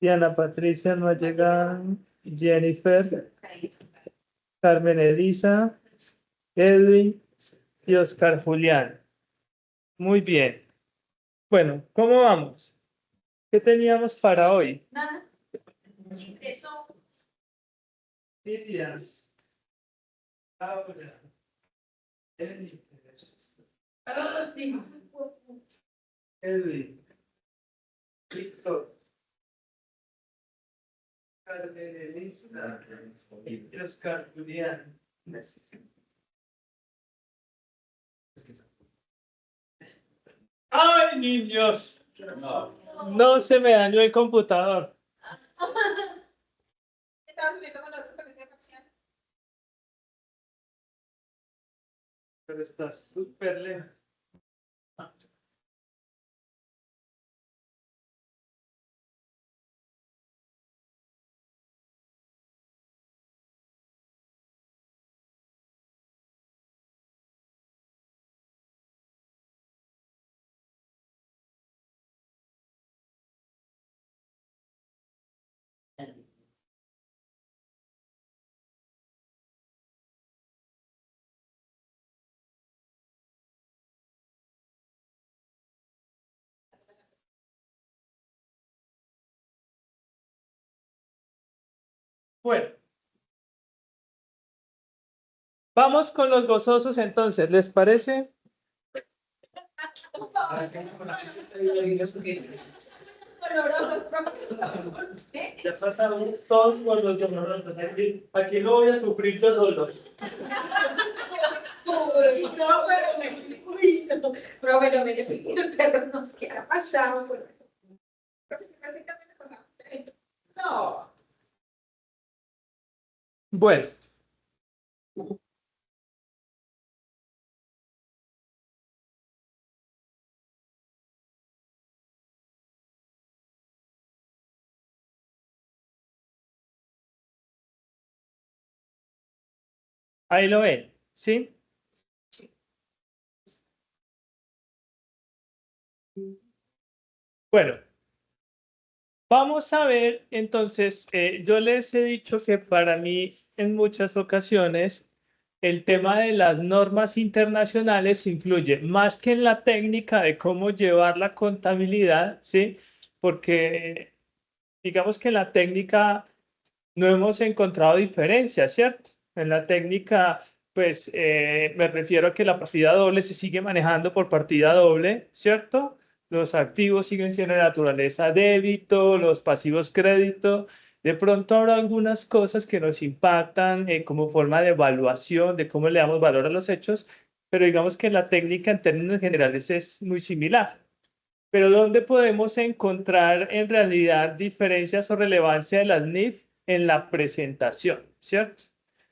Diana Patricia no ha llegado. Jennifer, Carmen Elisa, Edwin y Oscar Julián. Muy bien. Bueno, ¿cómo vamos? ¿Qué teníamos para hoy? Nada. Ingreso. Días. Ahora. Edwin. Víctor. Carmen Elisa y Oscar Julián. ¡Ay, niños! No se me dañó el computador. Estaba escribiendo con la otra conexión parcial. Pero está súper lento. Bueno, vamos con los gozosos entonces, ¿les parece? Ya pasamos todos por los dolorosos. Aquí no voy a sufrir los dolores. Pero bueno, me fui el perro nos queda pasado. No. Bueno. Ahí lo ven, ¿sí? Bueno, vamos a ver entonces, yo les he dicho que para mí en muchas ocasiones el tema de las normas internacionales influye más que en la técnica de cómo llevar la contabilidad, ¿sí? Porque digamos que en la técnica no hemos encontrado diferencias, ¿cierto? En la técnica, pues me refiero a que la partida doble se sigue manejando por partida doble, ¿cierto? Los activos siguen siendo de naturaleza débito, los pasivos crédito. De pronto habrá algunas cosas que nos impactan como forma de evaluación, de cómo le damos valor a los hechos, pero digamos que la técnica en términos generales es muy similar. Pero ¿dónde podemos encontrar en realidad diferencias o relevancia de las NIF? En la presentación, ¿cierto?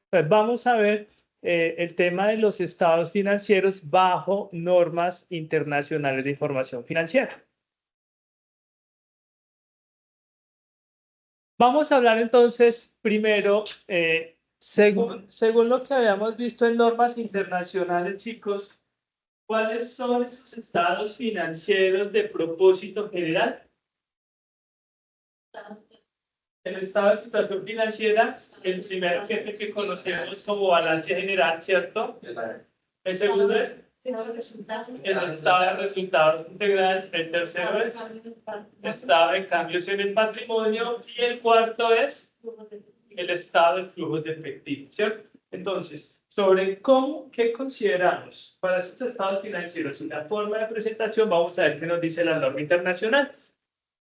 Pues vamos a ver el tema de los estados financieros bajo normas internacionales de información financiera. Vamos a hablar entonces primero, según lo que habíamos visto en normas internacionales, chicos, ¿cuáles son esos estados financieros de propósito general? El estado de situación financiera, el primero que es el que conocemos como balance general, ¿cierto? El segundo es el estado de resultados integrales. El tercero es estado de cambios en el patrimonio. Y el cuarto es el estado de flujos de efectivo, ¿cierto? Entonces, sobre qué consideramos para esos estados financieros y la forma de presentación, vamos a ver qué nos dice la norma internacional.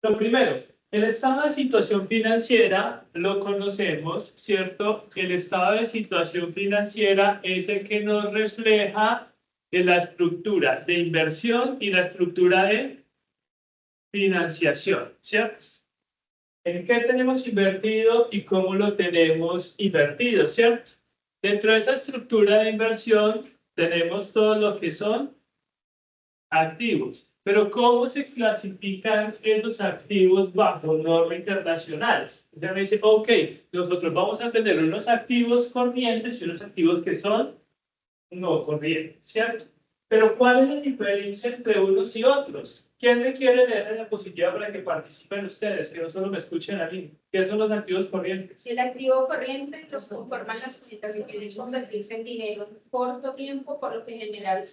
Lo primero, el estado de situación financiera lo conocemos, ¿cierto? El estado de situación financiera es el que nos refleja de la estructura de inversión y la estructura de financiación, ¿cierto? ¿En qué tenemos invertido y cómo lo tenemos invertido, ¿cierto? Dentro de esa estructura de inversión tenemos todo lo que son activos. Pero ¿cómo se clasifican esos activos bajo norma internacional? Ya me dice, ok, nosotros vamos a tener unos activos corrientes y unos activos que son no corrientes, ¿cierto? Pero ¿cuál es la diferencia entre unos y otros? ¿Quién me quiere leer en la diapositiva para que participen ustedes, que no solo me escuchen a mí? ¿Qué son los activos corrientes? El activo corriente los conforman las cuentas que quieren convertirse en dinero en corto tiempo, por lo general,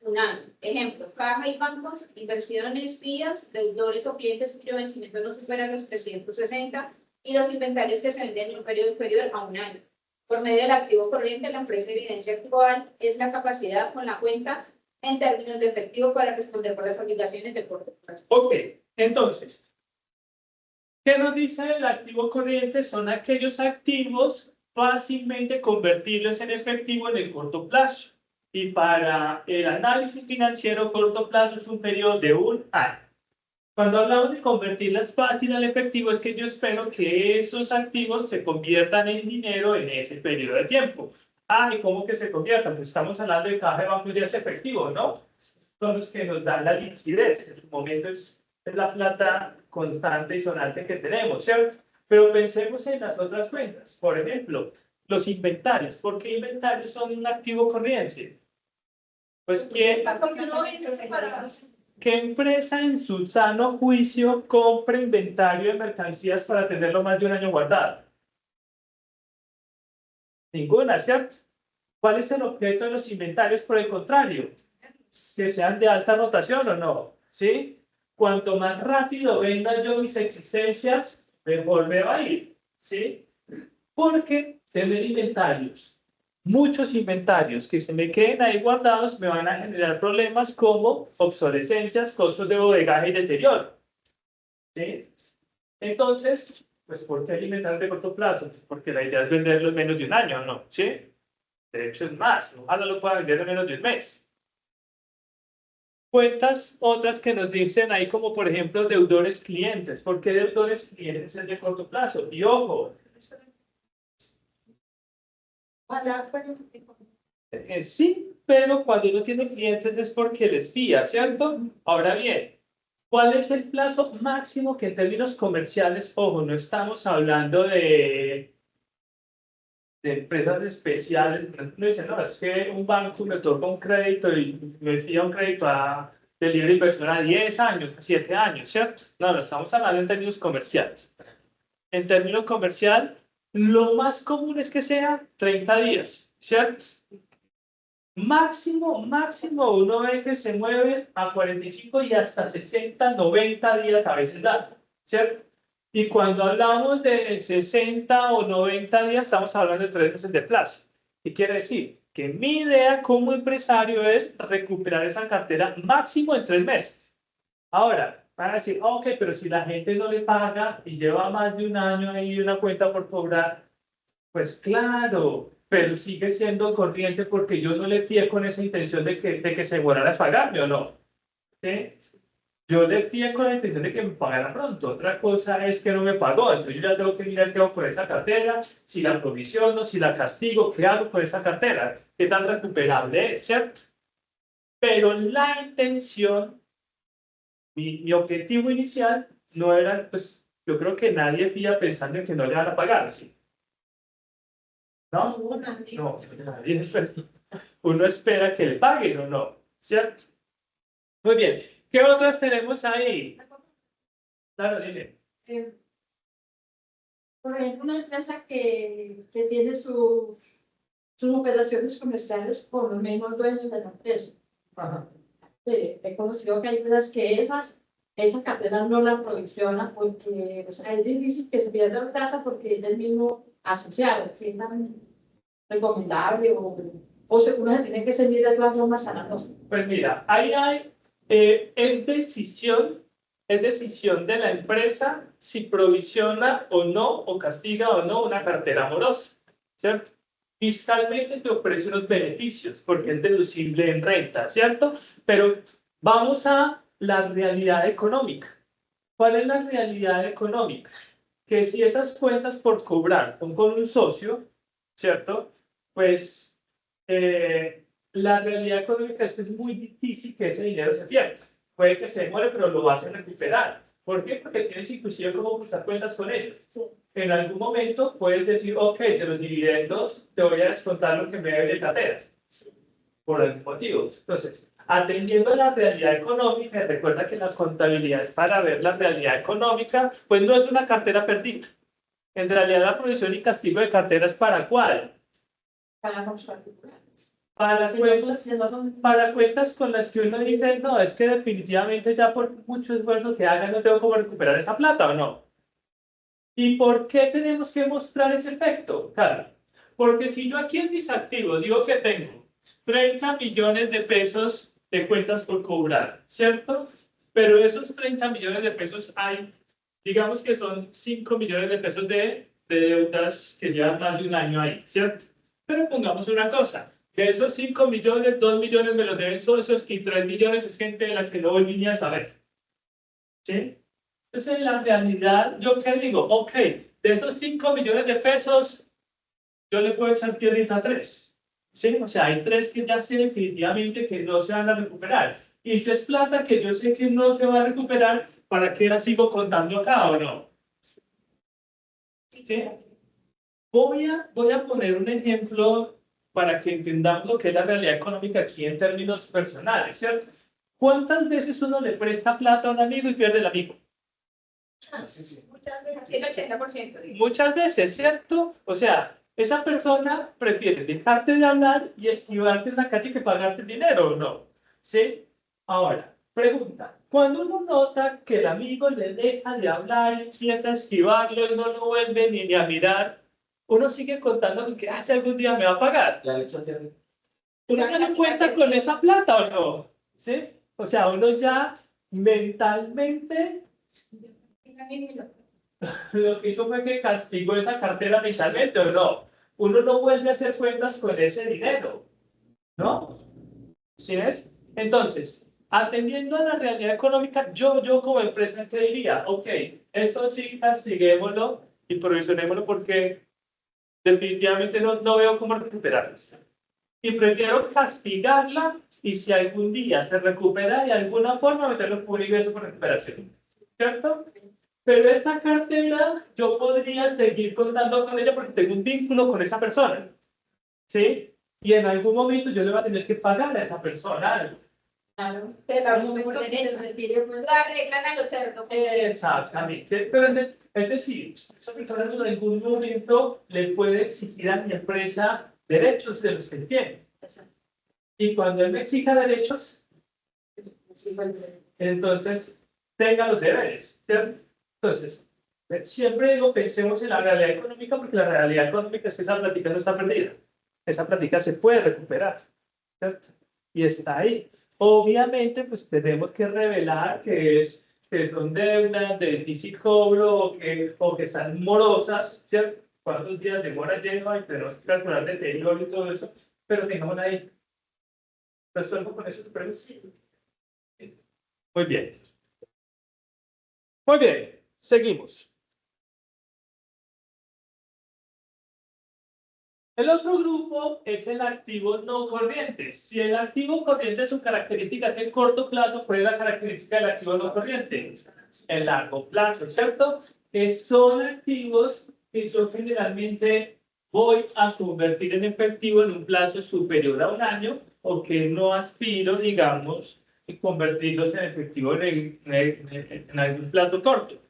un año. Ejemplo, caja y bancos, inversiones, días, deudores o clientes cuyo vencimiento no supera los 360 y los inventarios que se venden en un periodo inferior a un año. Por medio del activo corriente, la empresa evidencia cuál es la capacidad con la cuenta en términos de efectivo para responder por las obligaciones del corto plazo. Ok, entonces, ¿qué nos dice el activo corriente? Son aquellos activos fácilmente convertibles en efectivo en el corto plazo. Y para el análisis financiero, corto plazo es un periodo de un año. Cuando hablamos de convertirlas fácil al efectivo, es que yo espero que esos activos se conviertan en dinero en ese periodo de tiempo. ¿Y cómo que se conviertan? Pues estamos hablando de caja de bancos ya es efectivo, ¿no? Son los que nos dan la liquidez. En su momento es la plata constante y sonante que tenemos, ¿cierto? Pero pensemos en las otras cuentas. Por ejemplo, los inventarios. ¿Por qué inventarios son un activo corriente? Pues que... ¿Qué empresa en su sano juicio compra inventario de mercancías para tenerlo más de un año guardado? Ninguna, ¿cierto? ¿Cuál es el objeto de los inventarios, por el contrario? Que sean de alta rotación o no, ¿sí? Cuanto más rápido venda yo mis existencias, mejor me va a ir, ¿sí? Porque tener inventarios, muchos inventarios que se me queden ahí guardados, me van a generar problemas como obsolescencias, costos de bodegaje y deterioro, ¿sí? Entonces, pues, ¿por qué alimentar de corto plazo? Pues porque la idea es venderlo en menos de un año, ¿no? ¿Sí? De hecho, es más, ojalá lo pueda vender en menos de un mes. Cuentas otras que nos dicen ahí, como por ejemplo deudores clientes. ¿Por qué deudores clientes es de corto plazo? Y ojo, sí, pero cuando uno tiene clientes es porque les fía, ¿cierto? Ahora bien, ¿cuál es el plazo máximo que en términos comerciales, ojo, no estamos hablando de empresas especiales? No dicen, no, es que un banco me otorga un crédito y me fía un crédito de libre inversión a 10 años, a 7 años, ¿cierto? No, no estamos hablando en términos comerciales. En términos comercial, lo más común es que sea 30 días, ¿cierto? Máximo, uno ve que se mueve a 45 y hasta 60, 90 días a veces da, ¿cierto? Y cuando hablamos de 60 o 90 días, estamos hablando de 3 meses de plazo. ¿Qué quiere decir? Que mi idea como empresario es recuperar esa cartera máximo en 3 meses. Ahora, van a decir, ok, pero si la gente no le paga y lleva más de un año ahí una cuenta por cobrar, pues claro, pero sigue siendo corriente porque yo no le fié con esa intención de que se fuera a pagarme o no. ¿Sí? Yo le fié con la intención de que me pagara pronto. Otra cosa es que no me pagó. Entonces yo ya tengo que mirar qué hago con esa cartera, si la provisiono, si la castigo, qué hago con esa cartera, qué tan recuperable es, ¿cierto? Pero la intención, mi objetivo inicial no era, pues yo creo que nadie fía pensando en que no le van a pagar, ¿sí? ¿No? No, nadie, pues, uno espera que le paguen o no, ¿cierto? Muy bien. ¿Qué otras tenemos ahí? Claro, dime. Por ejemplo, una empresa que tiene sus operaciones comerciales con los mismos dueños de la empresa. Ajá. He conocido que hay empresas que esa cartera no la provisiona porque o sea, es difícil que se pierda el data porque es del mismo asociado, que es tan recomendable o uno se tiene que seguir de todas formas sanando. Pues mira, ahí hay, es decisión de la empresa si provisiona o no, o castiga o no una cartera morosa, ¿cierto? Fiscalmente te ofrece unos beneficios porque es deducible en renta, ¿cierto? Pero vamos a la realidad económica. ¿Cuál es la realidad económica? Que si esas cuentas por cobrar son con un socio, ¿cierto? Pues la realidad económica es que es muy difícil que ese dinero se pierda. Puede que se muere, pero lo vas a recuperar. ¿Por qué? Porque tienes inclusive cómo ajustar cuentas con ellos. En algún momento puedes decir, ok, de los dividendos te voy a descontar lo que me debe de carteras. Por algún motivo. Entonces, Atendiendo a la realidad económica, recuerda que la contabilidad es para ver la realidad económica, pues no es una cartera perdida. En realidad la provisión y castigo de cartera es ¿para cuál? Para los particulares. Para cuentas con las que uno dice, no, es que definitivamente ya por mucho esfuerzo que haga no tengo cómo recuperar esa plata, ¿o no? ¿Y por qué tenemos que mostrar ese efecto? Claro, porque si yo aquí en mis activos digo que tengo 30 millones de pesos de cuentas por cobrar, ¿cierto? Pero esos 30 millones de pesos hay, digamos que son 5 millones de pesos de deudas que llevan más de un año ahí, ¿cierto? Pero pongamos una cosa, de esos 5 millones, 2 millones me los deben socios y 3 millones es gente de la que no voy ni a saber, ¿sí? Entonces, en la realidad, ¿yo qué digo? Ok, de esos 5 millones de pesos, yo le puedo echar tierrita a 3. ¿Sí? O sea, hay 3 que ya sé definitivamente que no se van a recuperar. Y si es plata que yo sé que no se va a recuperar, ¿para qué la sigo contando acá o no? ¿Sí? Voy a poner un ejemplo para que entendamos lo que es la realidad económica aquí en términos personales, ¿cierto? ¿Cuántas veces uno le presta plata a un amigo y pierde el amigo? Muchas veces, el 80%. Muchas veces, ¿cierto? O sea, esa persona prefiere dejarte de hablar y esquivarte en la calle que pagarte el dinero, ¿o no? ¿Sí? Ahora, pregunta. Cuando uno nota que el amigo le deja de hablar y empieza a esquivarlo y no lo vuelve ni a mirar, uno sigue contando que hace algún día me va a pagar. Uno ya no cuenta con esa plata, ¿o no? ¿Sí? O sea, uno ya mentalmente lo que hizo fue que castigó esa cartera mentalmente, ¿o no? Uno no vuelve a hacer cuentas con ese dinero, ¿no? ¿Sí ves? Entonces, atendiendo a la realidad económica, yo como empresa te diría, ok, esto sí castiguémoslo y provisionémoslo porque definitivamente no veo cómo recuperarlo. Y prefiero castigarla y si algún día se recupera de alguna forma, meterlo como un ingreso por recuperación. ¿Cierto? Pero esta cartera yo podría seguir contando con ella porque tengo un vínculo con esa persona. ¿Sí? Y en algún momento yo le voy a tener que pagar a esa persona algo. Claro. Pero Al no momento por que se derecho. retire, pues, Lo arreglan a los cerdos. Exactamente. Pero es decir, esa persona en algún momento le puede exigir a mi empresa derechos de los que tiene. Y cuando él me exija derechos, entonces tenga los deberes, ¿cierto? Entonces, siempre digo, pensemos en la realidad económica, porque la realidad económica es que esa plática no está perdida. Esa plática se puede recuperar, ¿cierto? Y está ahí. Obviamente, pues tenemos que revelar que son deudas de difícil cobro o que están morosas, ¿cierto? ¿Cuántos días demora lleno? Y tenemos que calcular deterioro y todo eso, pero tengamos ahí. ¿Resuelvo con eso tu pregunta? Muy bien. Muy bien, seguimos. El otro grupo es el activo no corriente. Si el activo corriente su característica es en corto plazo, ¿cuál es la característica del activo no corriente? En largo plazo, ¿cierto? Que son activos que yo generalmente voy a convertir en efectivo en un plazo superior a un año o que no aspiro, digamos, a convertirlos en efectivo en algún plazo corto.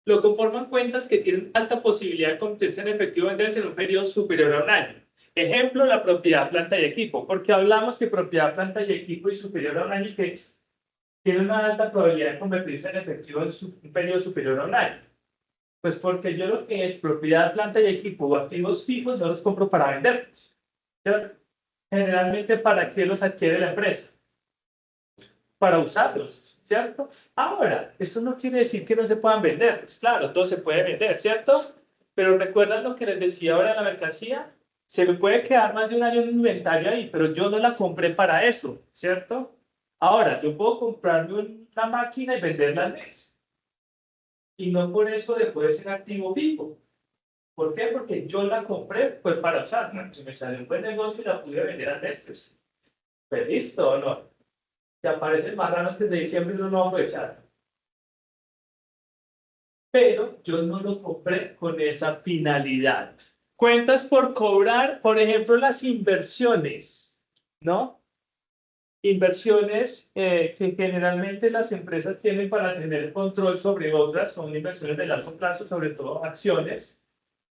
Lo conforman cuentas que tienen alta posibilidad de convertirse en efectivo venderse en un periodo superior a un año. Ejemplo, la propiedad, planta y equipo. Porque hablamos que propiedad, planta y equipo y superior a un año que tiene una alta probabilidad de convertirse en efectivo en un periodo superior a un año. Pues porque yo lo que es propiedad, planta y equipo o activos fijos no los compro para venderlos. ¿Cierto? Generalmente, ¿para qué los adquiere la empresa? Para usarlos, ¿cierto? Ahora, eso no quiere decir que no se puedan vender. Pues claro, todo se puede vender, ¿cierto? Pero recuerdan lo que les decía ahora de la mercancía. Se me puede quedar más de un año en inventario ahí, pero yo no la compré para eso, ¿cierto? Ahora, yo puedo comprarme una máquina y venderla al mes. Y no por eso le puede ser activo vivo. ¿Por qué? Porque yo la compré pues para usarla. Si me salió un buen negocio y la pude vender al mes, pues listo, ¿o no? Si aparecen marranos que de diciembre no lo va a aprovechar. Pero yo no lo compré con esa finalidad. Cuentas por cobrar, por ejemplo, las inversiones, ¿no? Inversiones que generalmente las empresas tienen para tener control sobre otras, son inversiones de largo plazo, sobre todo acciones.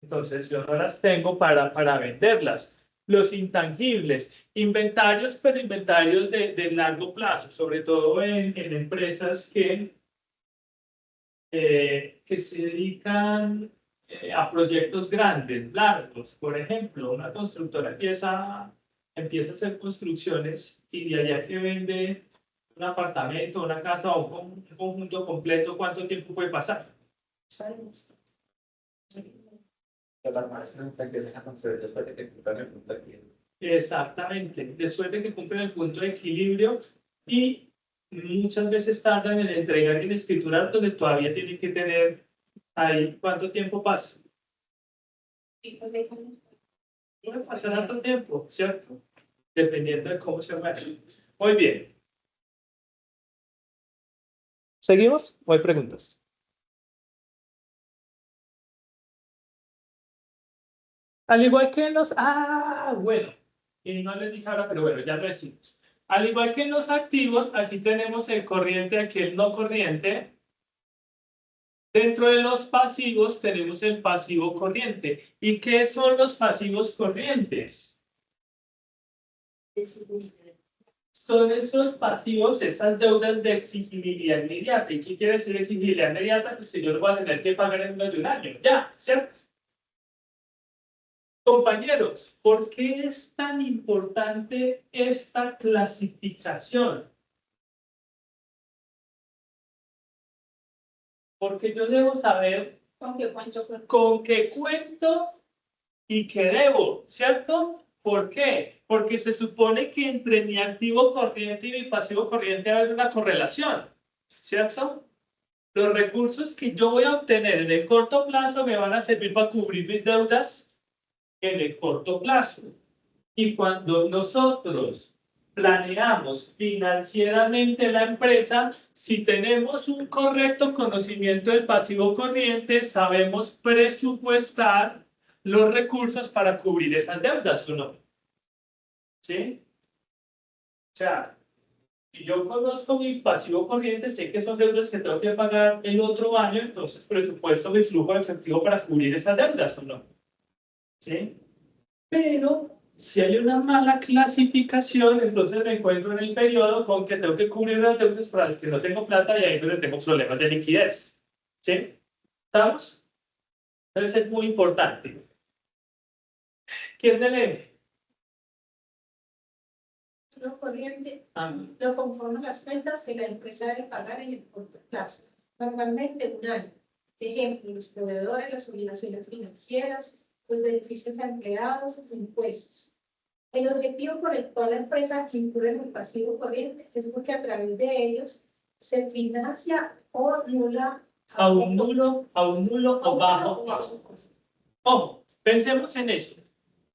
Entonces yo no las tengo para venderlas. Los intangibles, inventarios, pero inventarios de largo plazo, sobre todo en empresas que se dedican a proyectos grandes, largos. Por ejemplo, una constructora empieza a hacer construcciones y de allá que vende un apartamento, una casa o un conjunto completo, ¿cuánto tiempo puede pasar? ¿Sabes? Exactamente, después de que cumplen el punto de equilibrio y muchas veces tardan en entregar y en escriturar donde todavía tienen que tener ahí cuánto tiempo pasa. Puede pasar harto tiempo, ¿cierto? Dependiendo de cómo se mueva. Muy bien. ¿Seguimos o hay preguntas? Al igual que en los... bueno. Y no les dije ahora, pero bueno, ya lo decimos. Al igual que en los activos, aquí tenemos el corriente, aquí el no corriente. Dentro de los pasivos tenemos el pasivo corriente. ¿Y qué son los pasivos corrientes? Son esos pasivos, esas deudas de exigibilidad inmediata. ¿Y qué quiere decir exigibilidad inmediata? Pues si yo lo voy a tener que pagar en menos de un año. Ya, ¿cierto? Compañeros, ¿por qué es tan importante esta clasificación? Porque yo debo saber con qué cuento y qué debo, ¿cierto? ¿Por qué? Porque se supone que entre mi activo corriente y mi pasivo corriente va a haber una correlación, ¿cierto? Los recursos que yo voy a obtener en el corto plazo me van a servir para cubrir mis deudas en el corto plazo. Y cuando nosotros planeamos financieramente la empresa, si tenemos un correcto conocimiento del pasivo corriente, sabemos presupuestar los recursos para cubrir esas deudas, ¿o no? ¿Sí? O sea, si yo conozco mi pasivo corriente, sé que son deudas que tengo que pagar el otro año, entonces presupuesto mi flujo de efectivo para cubrir esas deudas, ¿o no? ¿Sí? Pero si hay una mala clasificación, entonces me encuentro en el periodo con que tengo que cubrir las deudas para las que no tengo plata y ahí es donde tengo problemas de liquidez. ¿Sí? ¿Estamos? Entonces es muy importante. ¿Quién lee? Lo corriente lo conforman las cuentas que la empresa debe pagar en el corto plazo, normalmente un año. Ejemplo, los proveedores, las obligaciones financieras, los beneficios a empleados, los impuestos. El objetivo por el cual la empresa incurre en el pasivo corriente es porque a través de ellos se financia o nula a un nulo o bajo costo. Ojo, pensemos en esto.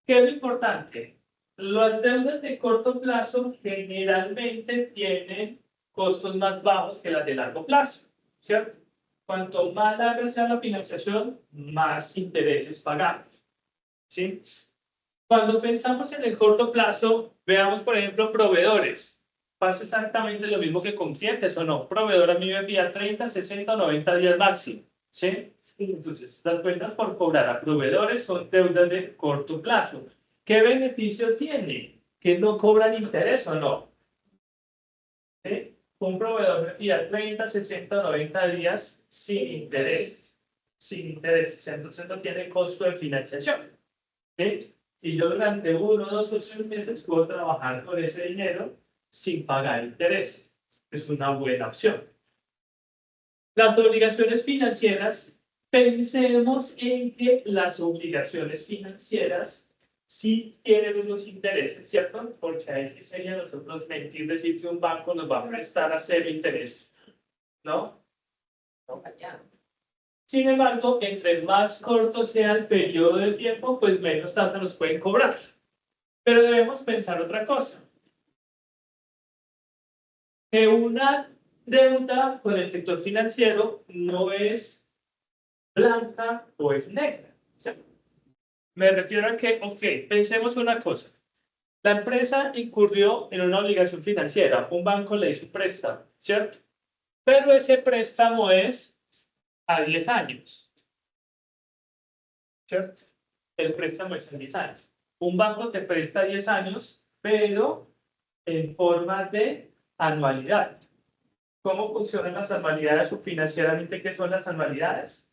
¿Qué es lo importante? Las deudas de corto plazo generalmente tienen costos más bajos que las de largo plazo, ¿cierto? Cuanto más larga sea la financiación, más intereses pagamos, ¿sí? Cuando pensamos en el corto plazo, veamos, por ejemplo, proveedores. Pasa exactamente lo mismo que con clientes, ¿o no? Proveedor a mí me envía 30, 60, 90 días máximo, ¿sí? Entonces, las cuentas por cobrar a proveedores son deudas de corto plazo. ¿Qué beneficio tiene? Que no cobran interés, ¿o no? ¿Sí? Un proveedor me envía 30, 60, 90 días sin interés. Sin interés. Entonces no tiene costo de financiación. ¿Sí? Y yo durante 1, 2 o 3 meses puedo trabajar con ese dinero sin pagar interés. Es una buena opción. Las obligaciones financieras, pensemos en que las obligaciones financieras sí tienen unos intereses, ¿cierto? Porque ahí sí sería nosotros mentir, decir que un banco nos va a prestar a 0 interés, ¿no? No fallamos. Sin embargo, entre más corto sea el periodo de tiempo, pues menos tasa nos pueden cobrar. Pero debemos pensar otra cosa. Que una deuda con el sector financiero no es blanca o es negra. ¿Sí? Me refiero a que, ok, pensemos una cosa. La empresa incurrió en una obligación financiera, un banco le hizo un préstamo, ¿cierto? Pero ese préstamo es a 10 años, ¿cierto? El préstamo es a 10 años. Un banco te presta 10 años, pero en forma de anualidad. ¿Cómo funcionan las anualidades o financieramente qué son las anualidades?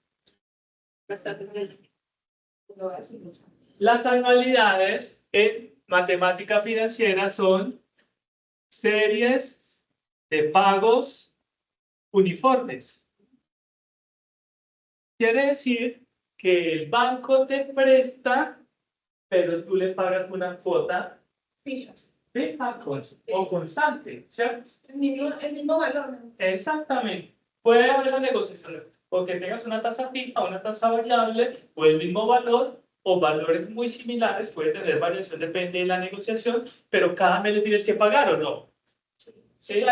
Las anualidades en matemática financiera son series de pagos uniformes. Quiere decir que el banco te presta, pero tú le pagas una cuota fija o constante, ¿cierto? El mismo valor. Exactamente. Puede haber una negociación, porque tengas una tasa fija, una tasa variable, o el mismo valor, o valores muy similares, puede tener variación, depende de la negociación, pero cada mes le tienes que pagar o no. ¿Sí?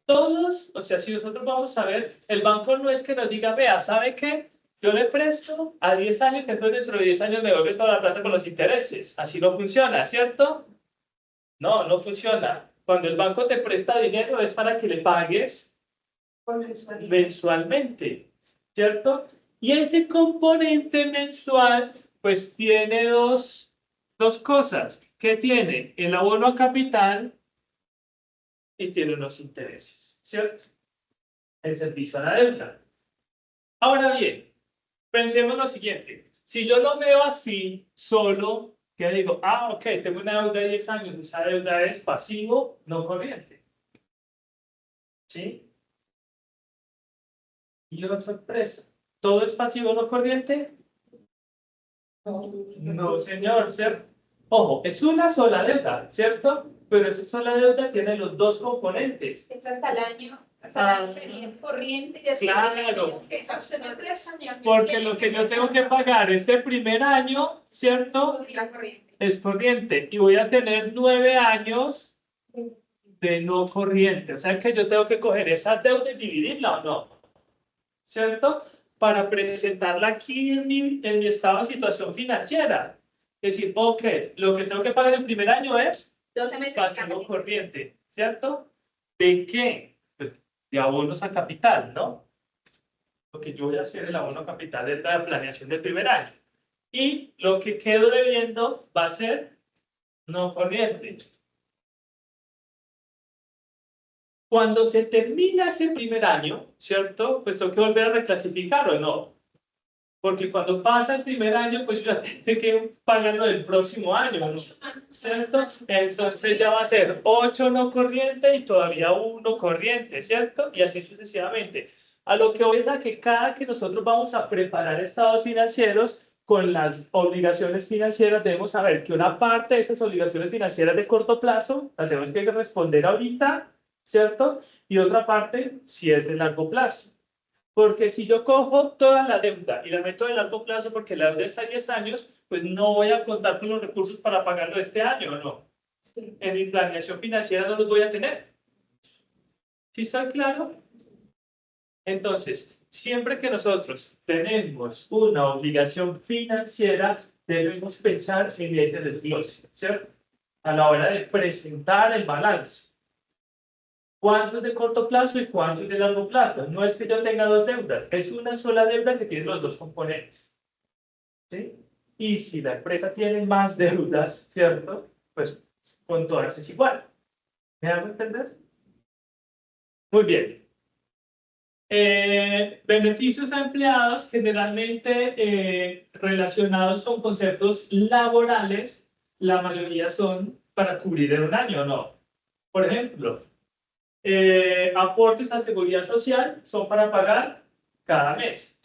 Todos, o sea, si nosotros vamos a ver, el banco no es que nos diga, vea, ¿sabe qué? Yo le presto a 10 años, entonces dentro de 10 años me devuelve toda la plata con los intereses. Así no funciona, ¿cierto? No, no funciona. Cuando el banco te presta dinero es para que le pagues mensualmente, ¿cierto? Y ese componente mensual, pues tiene dos cosas. ¿Qué tiene? El abono a capital y tiene unos intereses, ¿cierto? El servicio a la deuda. Ahora bien, pensemos lo siguiente. Si yo lo veo así, solo, que digo, ah, ok, tengo una deuda de 10 años, esa deuda es pasivo, no corriente. ¿Sí? Y una sorpresa, ¿todo es pasivo, no corriente? No, señor, ¿cierto? Ojo, es una sola deuda, ¿cierto? Pero esa sola deuda tiene los dos componentes. Es hasta el año. Hasta el año sería corriente y después claro, que porque lo que yo tengo que pagar este primer año, ¿cierto? corriente. Es corriente y voy a tener 9 años de no corriente. O sea que yo tengo que coger esa deuda y dividirla o no, ¿cierto? Para presentarla aquí en mi estado de situación financiera. Es decir, ok, lo que tengo que pagar el primer año es 12 meses pasivo corriente, ¿cierto? ¿De qué? Pues de abonos a capital, ¿no? Lo que yo voy a hacer el abono a capital es la planeación del primer año. Y lo que quedo debiendo va a ser no corriente. Cuando se termina ese primer año, ¿cierto? Pues tengo que volver a reclasificar o no. Porque cuando pasa el primer año, pues yo ya tengo que pagarlo del próximo año, ¿no? ¿Cierto? Entonces ya va a ser 8 no corriente y todavía 1 corriente, ¿cierto? Y así sucesivamente. A lo que voy es a que cada que nosotros vamos a preparar estados financieros, con las obligaciones financieras, debemos saber que una parte de esas obligaciones financieras de corto plazo las tenemos que responder ahorita, ¿cierto? Y otra parte, si es de largo plazo. Porque si yo cojo toda la deuda y la meto de largo plazo porque la deuda está a 10 años, pues no voy a contar con los recursos para pagarlo este año, ¿no? Sí. En mi planeación financiera no los voy a tener. ¿Sí está claro? Entonces, siempre que nosotros tenemos una obligación financiera, debemos pensar en ese desglose, ¿cierto? A la hora de presentar el balance. ¿Cuánto es de corto plazo y cuánto es de largo plazo? No es que yo tenga dos deudas, es una sola deuda que tiene los dos componentes. ¿Sí? Y si la empresa tiene más deudas, ¿cierto? Pues con todas es igual. ¿Me hago entender? Muy bien. Beneficios a empleados generalmente relacionados con conceptos laborales, la mayoría son para cubrir en un año, ¿no? Por ejemplo, aportes a seguridad social son para pagar cada mes.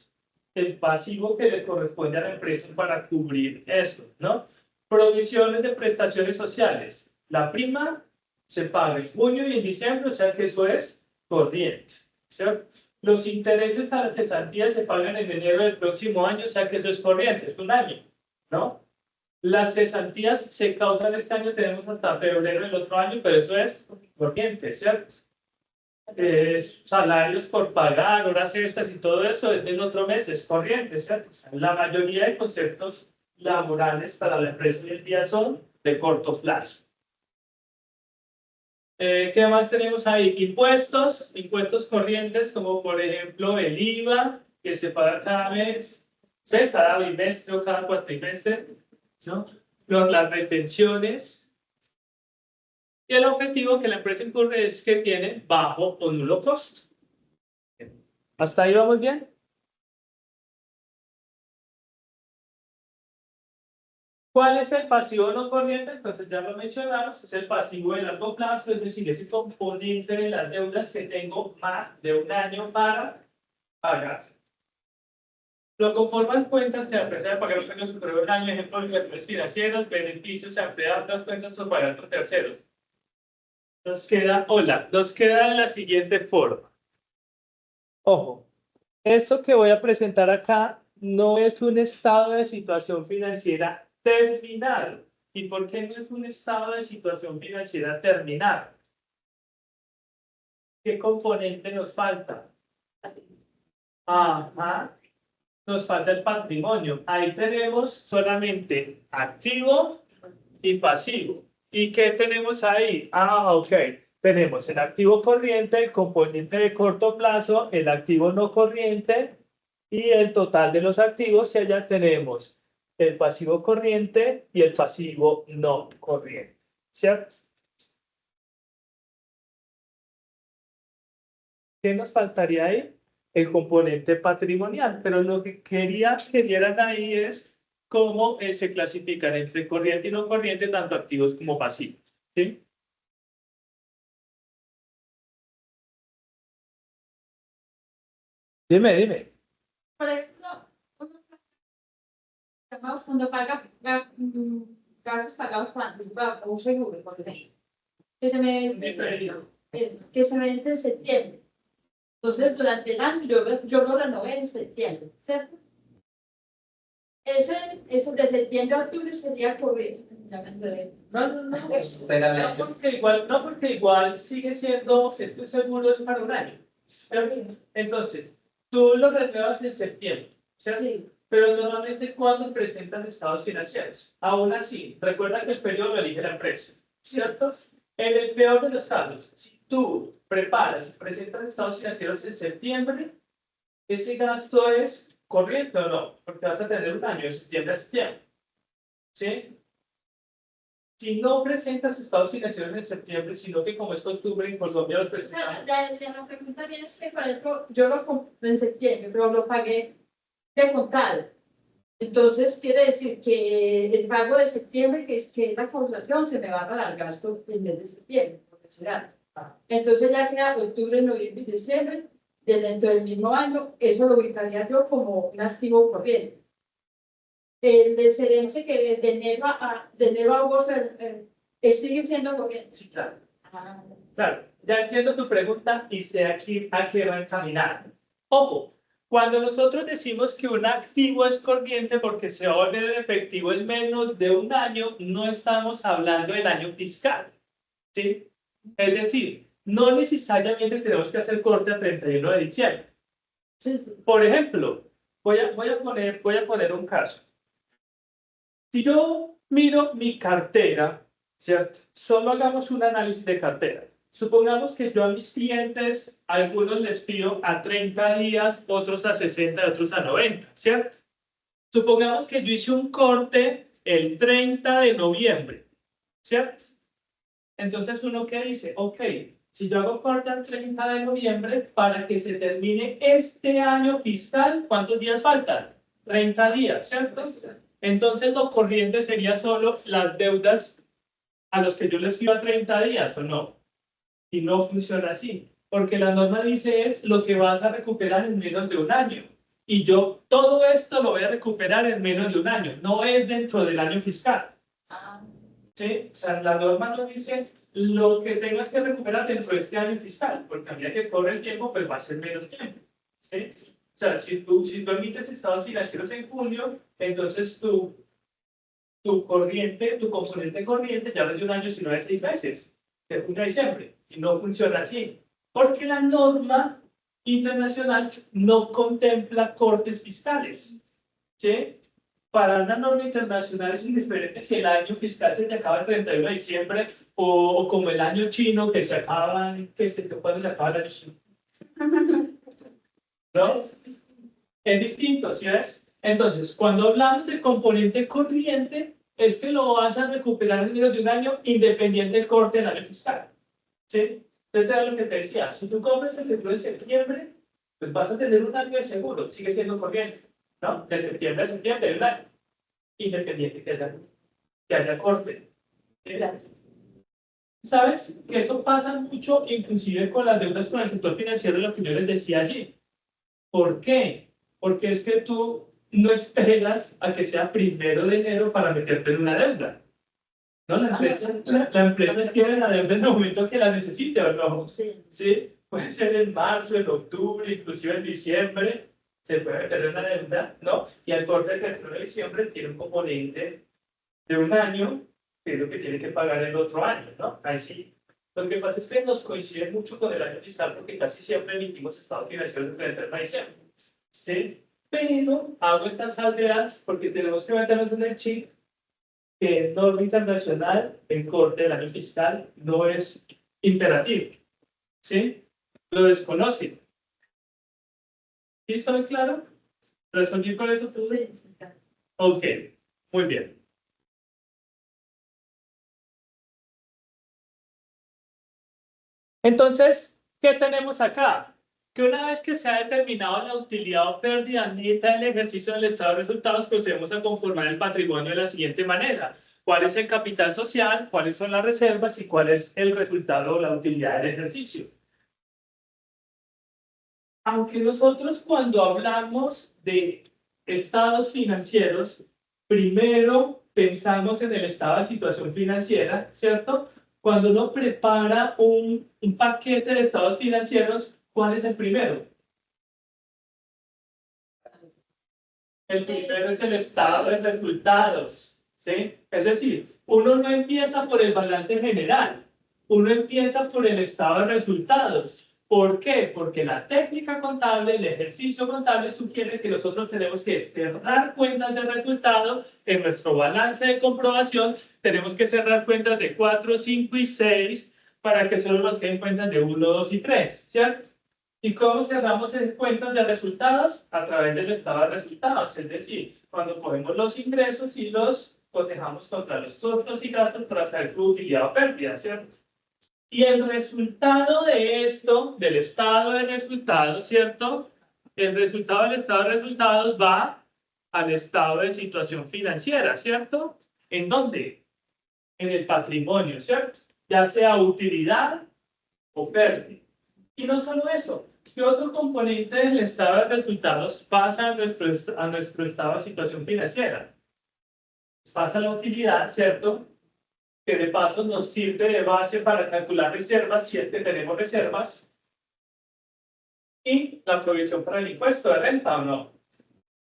El pasivo que le corresponde a la empresa para cubrir esto, ¿no? Provisiones de prestaciones sociales. La prima se paga en junio y en diciembre, o sea que eso es corriente, ¿cierto? Los intereses a las cesantías se pagan en enero del próximo año, o sea que eso es corriente, es un año, ¿no? Las cesantías se causan este año, tenemos hasta febrero del otro año, pero eso es corriente, ¿cierto? Salarios por pagar, horas extras y todo eso en otro mes es corriente, ¿cierto? La mayoría de conceptos laborales para la empresa hoy en día son de corto plazo. ¿Qué más tenemos ahí? Impuestos corrientes, como por ejemplo el IVA, que se paga cada mes, ¿sí? Cada bimestre o cada cuatrimestre, ¿no? Las retenciones. Y el objetivo que la empresa incurre es que tiene bajo o nulo costo. ¿Hasta ahí vamos bien? ¿Cuál es el pasivo no corriente? Entonces ya lo mencionamos, es el pasivo de largo plazo, es decir, ese componente de las deudas que tengo más de un año para pagar. Lo conforman cuentas que la empresa de pagar los años superior a un año, ejemplo, obligaciones financieras, beneficios, empleados, otras cuentas por pagar por terceros. Nos queda de la siguiente forma. Ojo, esto que voy a presentar acá no es un estado de situación financiera terminado. ¿Y por qué no es un estado de situación financiera terminado? ¿Qué componente nos falta? Ajá, nos falta el patrimonio. Ahí tenemos solamente activo y pasivo. ¿Y qué tenemos ahí? Ok. Tenemos el activo corriente, el componente de corto plazo, el activo no corriente y el total de los activos. Y allá tenemos el pasivo corriente y el pasivo no corriente. ¿Cierto? ¿Qué nos faltaría ahí? El componente patrimonial. Pero lo que quería que vieran ahí es cómo se clasifican entre corriente y no corriente, tanto activos como pasivos. ¿Sí? Dime. Por ejemplo, cuando paga gastos pagados por anticipado, un seguro, por ejemplo, que se me vence en septiembre. Entonces, durante el año yo lo renové en septiembre, ¿cierto? Ese de septiembre a octubre sería corriente. No, porque igual sigue siendo, estoy seguro, es para un año. Entonces, tú lo renuevas en septiembre, ¿cierto? Sí. Pero normalmente cuando presentas estados financieros, aún así, recuerda que el periodo lo elige la empresa, ¿cierto? En el peor de los casos, si tú preparas y presentas estados financieros en septiembre, ese gasto es corriente o no, porque vas a tener un año de septiembre a septiembre, ¿sí? Si no presentas estados financieros en septiembre, sino que como es costumbre en Colombia los presentamos. La pregunta viene es que, por ejemplo, yo lo compré en septiembre, pero lo pagué de contado. Entonces, quiere decir que el pago de septiembre, que es la causación, se me va a pagar el gasto el mes de septiembre, por decir algo. Entonces, ya queda octubre, noviembre y diciembre, dentro del mismo año, eso lo ubicaría yo como un activo corriente. El de excelencia que de enero a agosto sigue siendo corriente. Sí, claro. Claro, ya entiendo tu pregunta y sé a qué va encaminada. Ojo, cuando nosotros decimos que un activo es corriente porque se va a volver en efectivo en menos de un año, no estamos hablando del año fiscal, ¿sí? Es decir, no necesariamente tenemos que hacer corte a 31 de diciembre. ¿Sí? Por ejemplo, voy a poner un caso. Si yo miro mi cartera, ¿cierto? Solo hagamos un análisis de cartera. Supongamos que yo a mis clientes, algunos les pido a 30 días, otros a 60, otros a 90, ¿cierto? Supongamos que yo hice un corte el 30 de noviembre, ¿cierto? Entonces uno que dice, ok, si yo hago corte el 30 de noviembre, para que se termine este año fiscal, ¿cuántos días faltan? 30 días, ¿cierto? Entonces lo corriente sería solo las deudas a los que yo les pido a 30 días, ¿o no? Y no funciona así, porque la norma dice es lo que vas a recuperar en menos de un año. Y yo todo esto lo voy a recuperar en menos de un año, no es dentro del año fiscal. ¿Sí? O sea, la norma no dice lo que tengas que recuperar dentro de este año fiscal, porque a medida que corre el tiempo, pues va a ser menos tiempo. ¿Sí? O sea, si tú emites estados financieros en junio, entonces tu componente corriente ya no es de un año, sino de 6 meses, de junio a diciembre. Y no funciona así, porque la norma internacional no contempla cortes fiscales. ¿Sí? para una norma internacional es indiferente si el año fiscal se te acaba el 31 de diciembre o como el año chino que se acaba, ¿cuándo se acaba el año chino? ¿No? Es distinto, ¿sí ves? Entonces, cuando hablamos de componente corriente, es que lo vas a recuperar en menos de un año independiente del corte del año fiscal. ¿Sí? Entonces, era lo que te decía. Si tú compras el 31 de septiembre, pues vas a tener un año de seguro. Sigue siendo corriente, ¿no? De septiembre a septiembre, de un año. Independiente que haya corte. ¿Sí? ¿Sabes? Que eso pasa mucho, inclusive con las deudas con el sector financiero, lo que yo les decía allí. ¿Por qué? Porque es que tú no esperas a que sea 1 de enero para meterte en una deuda. ¿No? La empresa quiere la deuda en el momento que la necesite, ¿o no? Sí. ¿Sí? Puede ser en marzo, en octubre, inclusive en diciembre, se puede meter en una deuda, ¿no? Y al corte del 31 de diciembre tiene un componente de un año, que es lo que tiene que pagar el otro año, ¿no? Ahí sí. Lo que pasa es que nos coincide mucho con el año fiscal porque casi siempre emitimos estados financieros del 31 de diciembre. ¿Sí? Pero hago estas salvedades porque tenemos que meternos en el chip que en norma internacional el corte del año fiscal no es imperativo. ¿Sí? Lo desconocen. ¿Sí estoy claro? ¿Resolví con eso tú? Sí. Ok, muy bien. Entonces, ¿qué tenemos acá? Que una vez que se ha determinado la utilidad o pérdida neta del ejercicio del estado de resultados, procedemos a conformar el patrimonio de la siguiente manera. ¿Cuál es el capital social? ¿Cuáles son las reservas? ¿Y cuál es el resultado o la utilidad del ejercicio? Aunque nosotros cuando hablamos de estados financieros, primero pensamos en el estado de situación financiera, ¿cierto? Cuando uno prepara un paquete de estados financieros, ¿cuál es el primero? El primero es el estado de resultados, ¿sí? Es decir, uno no empieza por el balance general, uno empieza por el estado de resultados. ¿Por qué? Porque la técnica contable, el ejercicio contable sugiere que nosotros tenemos que cerrar cuentas de resultados en nuestro balance de comprobación. Tenemos que cerrar cuentas de 4, 5 y 6 para que solo nos queden cuentas de 1, 2 y 3, ¿cierto? ¿Y cómo cerramos en cuentas de resultados? A través del estado de resultados, es decir, cuando cogemos los ingresos y los cotejamos contra los costos y gastos para saber su utilidad o pérdida, ¿cierto? Y el resultado de esto, del estado de resultados, ¿cierto? El resultado del estado de resultados va al estado de situación financiera, ¿cierto? ¿En dónde? En el patrimonio, ¿cierto? Ya sea utilidad o pérdida. Y no solo eso, ¿qué otro componente del estado de resultados pasa a nuestro estado de situación financiera? Pasa la utilidad, ¿cierto? Que de paso nos sirve de base para calcular reservas, si es que tenemos reservas, y la provisión para el impuesto de renta, ¿o no?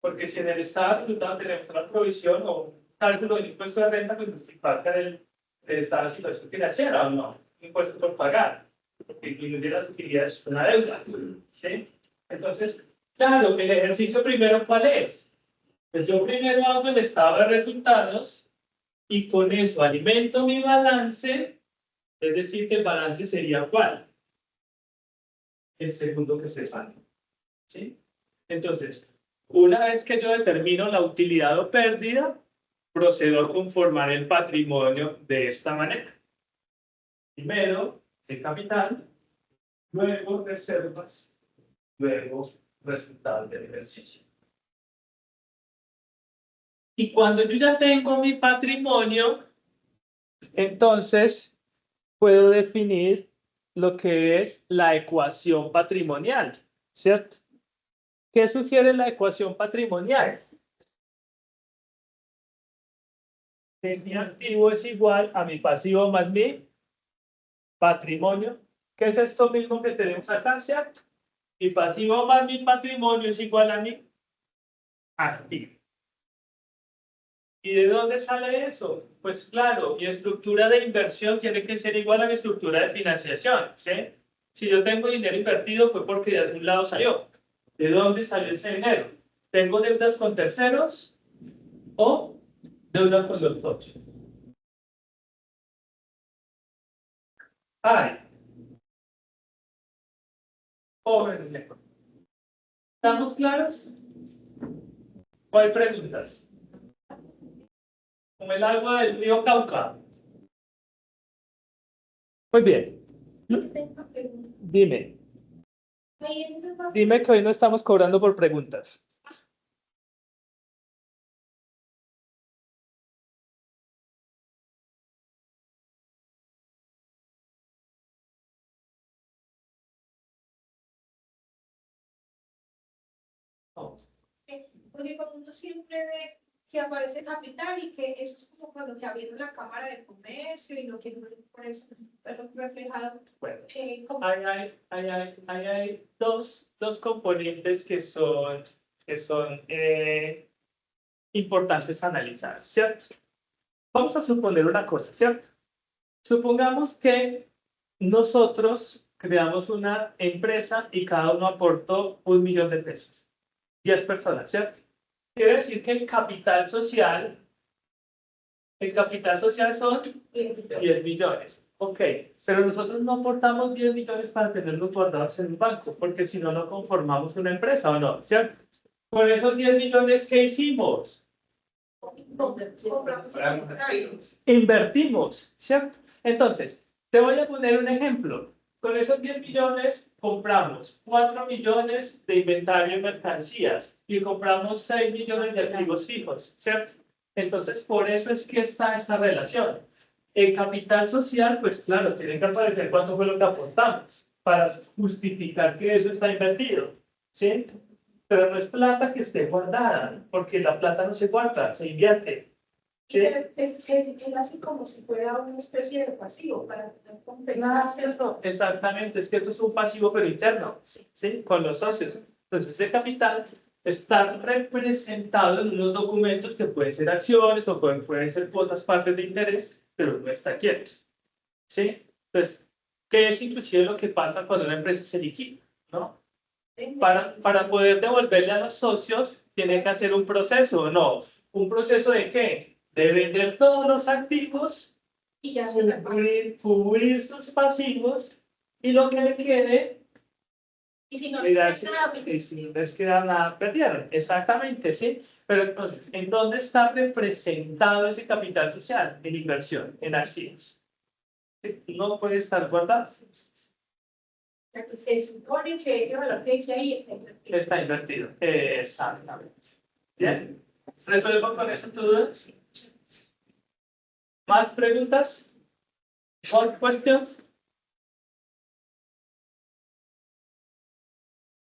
Porque si en el estado de resultados tenemos una provisión o un cálculo del impuesto de renta, pues nos impacta del estado de situación financiera, ¿o no? Impuesto por pagar, porque incluye las utilidades de una deuda, ¿sí? Entonces, claro, el ejercicio primero, ¿cuál es? Pues yo primero hago el estado de resultados y con eso alimento mi balance, es decir, que el balance sería ¿cuál? El segundo que se falta, ¿sí? Entonces, una vez que yo determino la utilidad o pérdida, procedo a conformar el patrimonio de esta manera. Primero, el capital, luego reservas, luego resultado del ejercicio. Y cuando yo ya tengo mi patrimonio, entonces puedo definir lo que es la ecuación patrimonial, ¿cierto? ¿Qué sugiere la ecuación patrimonial? Que mi activo es igual a mi pasivo más mi patrimonio, que es esto mismo que tenemos acá, ¿cierto? Mi pasivo más mi patrimonio es igual a mi activo. ¿Y de dónde sale eso? Pues claro, mi estructura de inversión tiene que ser igual a mi estructura de financiación, ¿sí? Si yo tengo dinero invertido fue porque de algún lado salió. ¿De dónde salió ese dinero? ¿Tengo deudas con terceros? o deuda con los socios. Hay jóvenes. ¿Estamos claros? ¿O hay preguntas? Como el agua del río Cauca. Muy bien. Dime. Dime que hoy no estamos cobrando por preguntas. Porque como uno siempre ve que aparece capital y que eso es como cuando que abrieron la Cámara de Comercio y lo que por eso pero reflejado. Bueno, Como hay dos componentes que son importantes analizar, ¿cierto? Vamos a suponer una cosa, ¿cierto? Supongamos que nosotros creamos una empresa y cada uno aportó 1 millón de pesos. 10 personas, ¿cierto? Quiere decir que el capital social son 10 millones. Ok, pero nosotros no aportamos 10 millones para tenerlos guardados en un banco, porque si no, no conformamos una empresa, ¿o no? ¿Cierto? Por esos 10 millones, ¿qué hicimos? Invertimos, ¿cierto? Entonces, te voy a poner un ejemplo. Con esos 10 millones compramos 4 millones de inventario y mercancías y compramos 6 millones de activos fijos, ¿cierto? Entonces, por eso es que está esta relación. El capital social, pues claro, tiene que aparecer cuánto fue lo que aportamos para justificar que eso está invertido, ¿sí? Pero no es plata que esté guardada, porque la plata no se guarda, se invierte. ¿Sí? es así como si fuera una especie de pasivo para compensar. Claro, exactamente, es que esto es un pasivo pero interno, ¿sí? Con los socios. Entonces ese capital está representado en unos documentos que pueden ser acciones o pueden ser cuotas partes de interés, pero no está quieto, ¿sí? Entonces, ¿qué es inclusive lo que pasa cuando una empresa se liquida, ¿no? Para poder devolverle a los socios, tiene que hacer un proceso, ¿no? ¿Un proceso de qué? De vender todos los activos, Y ya cubrir sus pasivos y lo que le quede. Y si no les queda nada, y si no les queda nada, perdieron. Exactamente, ¿sí? Pero entonces, ¿en dónde está representado ese capital social? En inversión, en activos. No puede estar guardado. se supone que el valor que dice ahí está invertido. Está invertido. Exactamente. Bien. ¿Resuelvo con eso tu dudas? ¿Más preguntas? ¿More questions?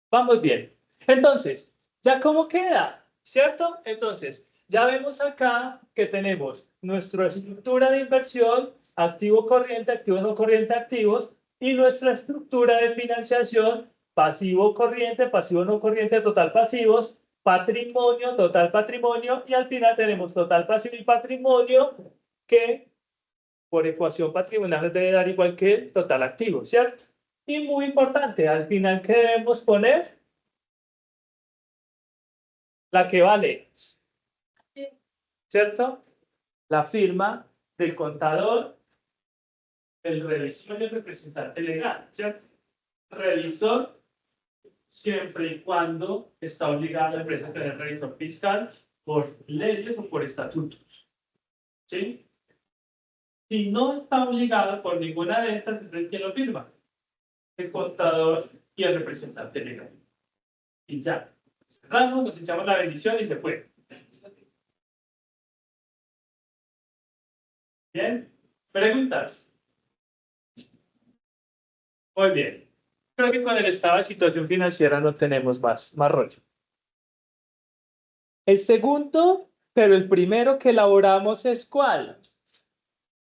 Vamos bien. Entonces, ¿ya cómo queda? ¿Cierto? Entonces, ya vemos acá que tenemos nuestra estructura de inversión, activo corriente, activo no corriente, activos, y nuestra estructura de financiación, pasivo corriente, pasivo no corriente, total pasivos, patrimonio, total patrimonio, y al final tenemos total pasivo y patrimonio que por ecuación patrimonial nos debe dar igual que total activo, ¿cierto? Y muy importante, al final, ¿qué debemos poner? La que vale, ¿cierto? La firma del contador, el revisor y el representante legal, ¿cierto? Revisor, siempre y cuando está obligada la empresa a tener revisor fiscal por leyes o por estatutos, ¿sí? Si no está obligado por ninguna de estas, entonces ¿quién lo firma? El contador y el representante legal. Y ya. Cerramos, nos echamos la bendición y se fue. ¿Bien? ¿Preguntas? Muy bien. Creo que con el estado de situación financiera no tenemos más rollo. El segundo, pero el primero que elaboramos es ¿cuál?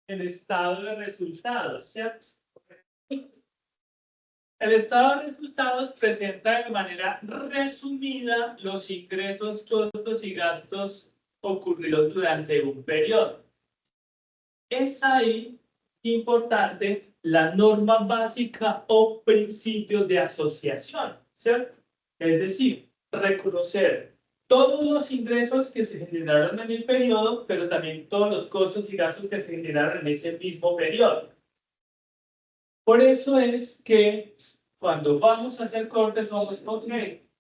El estado de resultados, ¿cierto? El estado de resultados presenta de manera resumida los ingresos, costos y gastos ocurridos durante un periodo. Es ahí importante la norma básica o principios de asociación, ¿cierto? Es decir, reconocer todos los ingresos que se generaron en el periodo, pero también todos los costos y gastos que se generaron en ese mismo periodo. Por eso es que cuando vamos a hacer cortes, vamos, ok,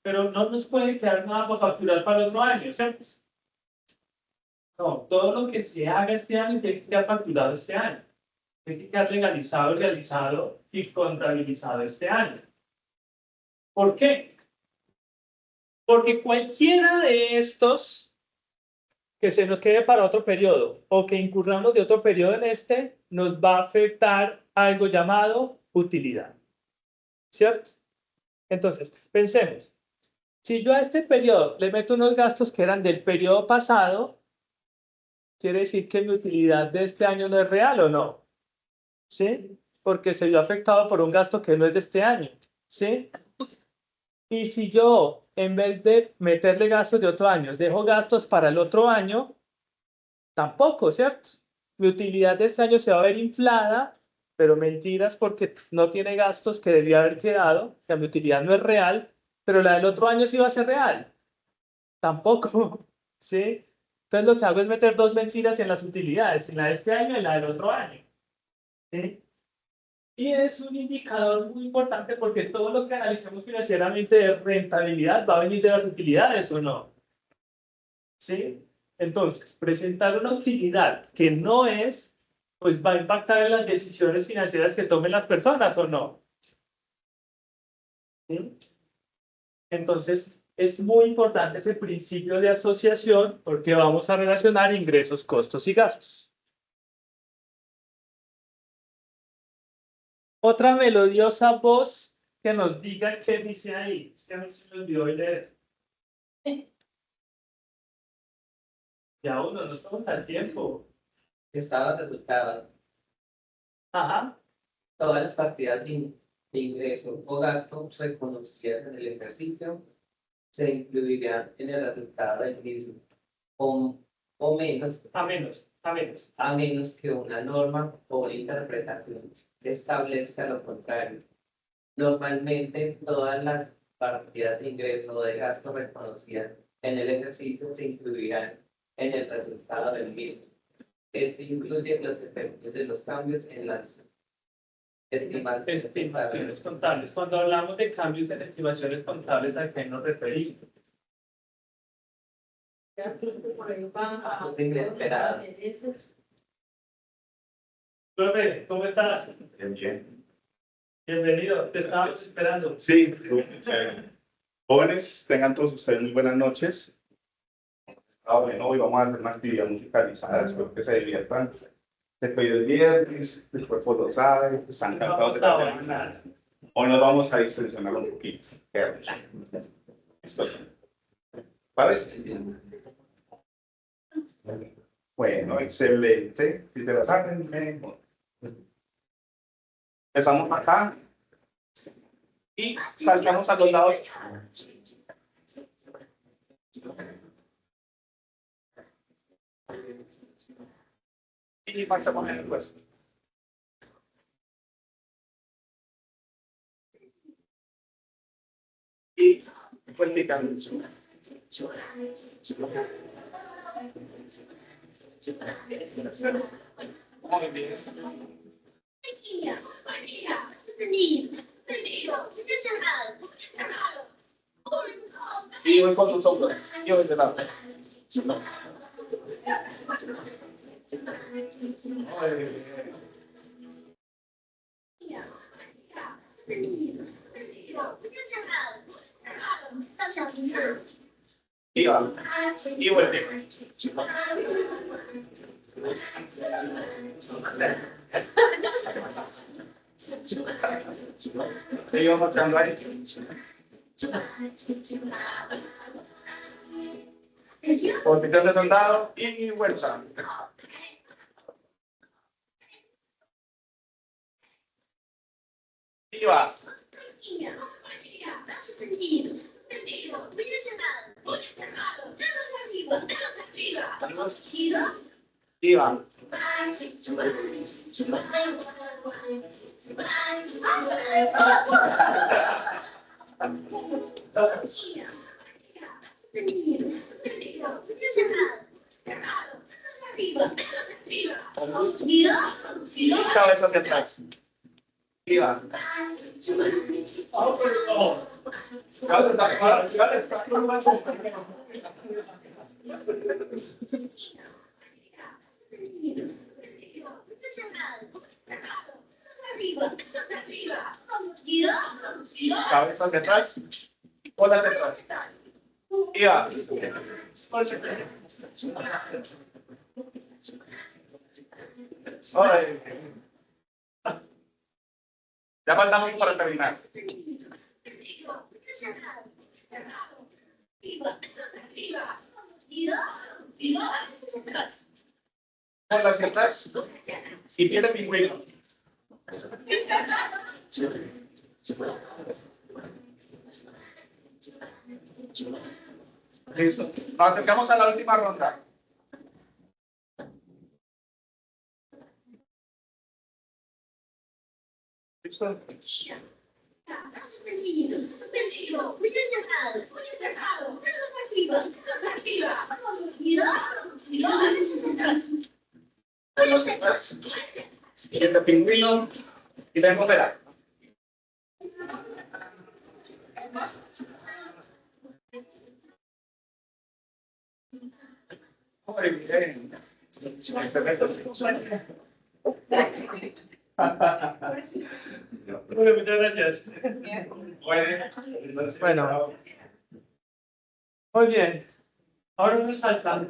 pero no nos puede quedar nada para facturar para el otro año, ¿cierto? No, todo lo que se haga este año tiene que quedar facturado este año. Tiene que quedar legalizado, realizado y contabilizado este año. ¿Por qué? Porque cualquiera de estos que se nos quede para otro periodo o que incurramos de otro periodo en este, nos va a afectar algo llamado utilidad. ¿Cierto? Entonces, pensemos. Si yo a este periodo le meto unos gastos que eran del periodo pasado, quiere decir que mi utilidad de este año no es real o no. ¿Sí? Porque se vio afectado por un gasto que no es de este año. ¿Sí? Y si yo, en vez de meterle gastos de otro año, dejo gastos para el otro año, tampoco, ¿cierto? Mi utilidad de este año se va a ver inflada, pero mentiras porque no tiene gastos que debía haber quedado, que mi utilidad no es real, pero la del otro año sí va a ser real. Tampoco, ¿sí? Entonces lo que hago es meter dos mentiras en las utilidades, en la de este año y la del otro año. ¿Sí? Y es un indicador muy importante porque todo lo que analicemos financieramente de rentabilidad va a venir de las utilidades o no. ¿Sí? Entonces, presentar una utilidad que no es, pues va a impactar en las decisiones financieras que tomen las personas o no. ¿Sí? Entonces, es muy importante ese principio de asociación porque vamos a relacionar ingresos, costos y gastos. Otra melodiosa voz que nos diga qué dice ahí. Es que a mí se me olvidó leer. Ya uno, no estamos al tiempo. Estaba resultado. Ajá. Todas las partidas de ingreso o gasto reconocidas en el ejercicio se incluirán en el resultado del mismo, o menos, A menos, a menos. a menos que una norma o una interpretación establezca lo contrario. Normalmente, todas las partidas de ingreso o de gasto reconocidas en el ejercicio se incluirán en el resultado del mismo. Esto incluye los efectos de los cambios en las Estimaciones contables. Cuando hablamos de cambios en estimaciones contables, ¿a qué nos referimos? Profe, ¿cómo estás? Bien. Bienvenido, te estábamos esperando. Sí, jóvenes, tengan todos ustedes muy buenas noches. Bueno, hoy vamos a hacer una actividad musicalizada, espero que se diviertan. Después es viernes, después por los sábados, están cansados de la semana. Hoy nos vamos a distensionar un poquito. ¿Listo? ¿Parece? Bueno, excelente. Si se la saben, mejor. Empezamos acá y saltamos a los lados. Y marchamos en el puesto. Y practican. Muy bien. Y voy con tus hombros. Y voy de lado. Y va. Y vuelve. Y vamos marchando ahí. Posición de soldado y vuelta. Y va. Y va. Cabeza hacia atrás. Arriba. Cabeza hacia atrás. Bola hacia atrás. Arriba. Ay. Ya falta mucho para terminar. Bola hacia atrás. Y tiene pingüino. Listo. Nos acercamos a la última ronda. ¿Listo? Bola hacia atrás. Siguiente pingüino. Y vengo a operar. Muy bien. Excelente. Bueno, muchas gracias. Bueno, muy bien. Ahora una salsa.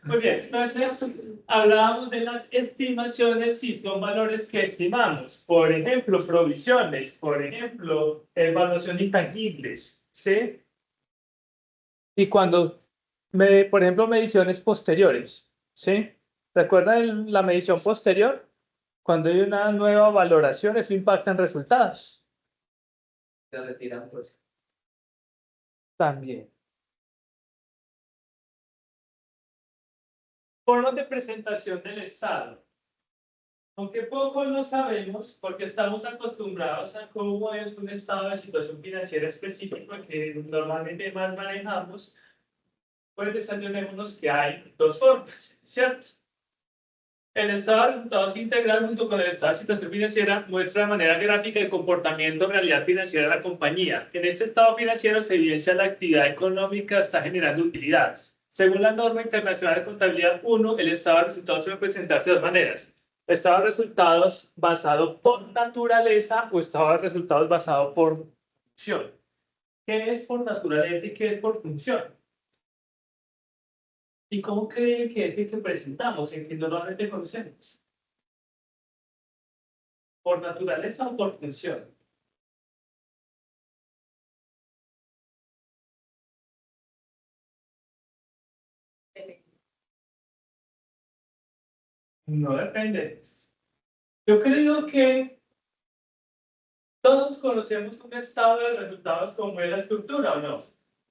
Muy bien, entonces hablábamos de las estimaciones y son valores que estimamos. Por ejemplo, provisiones, por ejemplo, evaluación de intangibles, ¿sí? Y cuando, por ejemplo, mediciones posteriores, ¿sí? ¿Recuerdan la medición posterior? Cuando hay una nueva valoración, eso impacta en resultados. Se retiran, pues. También. Formas de presentación del Estado. Aunque poco lo sabemos, porque estamos acostumbrados a cómo es un estado de situación financiera específico que normalmente más manejamos, pues desayunémonos que hay dos formas, ¿cierto? El estado de resultados integral junto con el estado de situación financiera muestra de manera gráfica el comportamiento en realidad financiera de la compañía. En este estado financiero se evidencia la actividad económica está generando utilidad. Según la norma internacional de contabilidad 1, el estado de resultados puede presentarse de dos maneras. Estado de resultados basado por naturaleza o estado de resultados basado por función. ¿Qué es por naturaleza y qué es por función? ¿Y cómo creen que es el que presentamos, el que normalmente conocemos? ¿Por naturaleza o por función? No depende. Yo creo que todos conocemos un estado de resultados como es la estructura, ¿o no?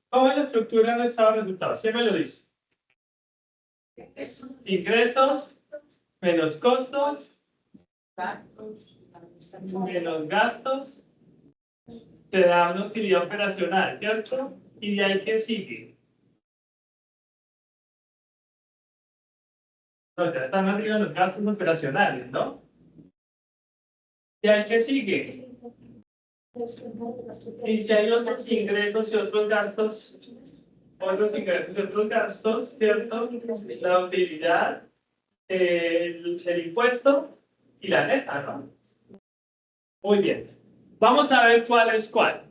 ¿Cómo es la estructura de un estado de resultados? ¿Quién me lo dice? Ingresos menos costos menos gastos te da una utilidad operacional, ¿cierto? Y de ahí, ¿qué sigue? No, ya están arriba los gastos operacionales, ¿no? ¿Y ahí qué sigue? Y si hay otros ingresos y otros gastos, ¿cierto? La utilidad, el impuesto y la neta, ¿no? Muy bien. Vamos a ver cuál es cuál.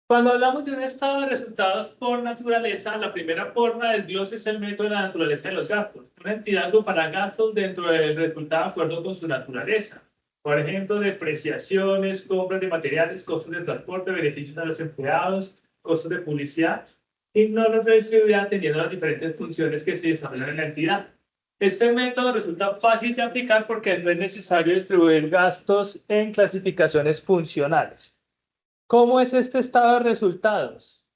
Cuando hablamos de un estado de resultados por naturaleza, la primera forma del glose es el método de la naturaleza de los gastos. Una entidad agrupará gastos dentro del resultado de acuerdo con su naturaleza. Por ejemplo, depreciaciones, compras de materiales, costos de transporte, beneficios a los empleados, costos de publicidad, y no los distribuirá atendiendo a las diferentes funciones que se desarrollan en la entidad. Este método resulta fácil de aplicar porque no es necesario distribuir gastos en clasificaciones funcionales. ¿Cómo es este estado de resultados?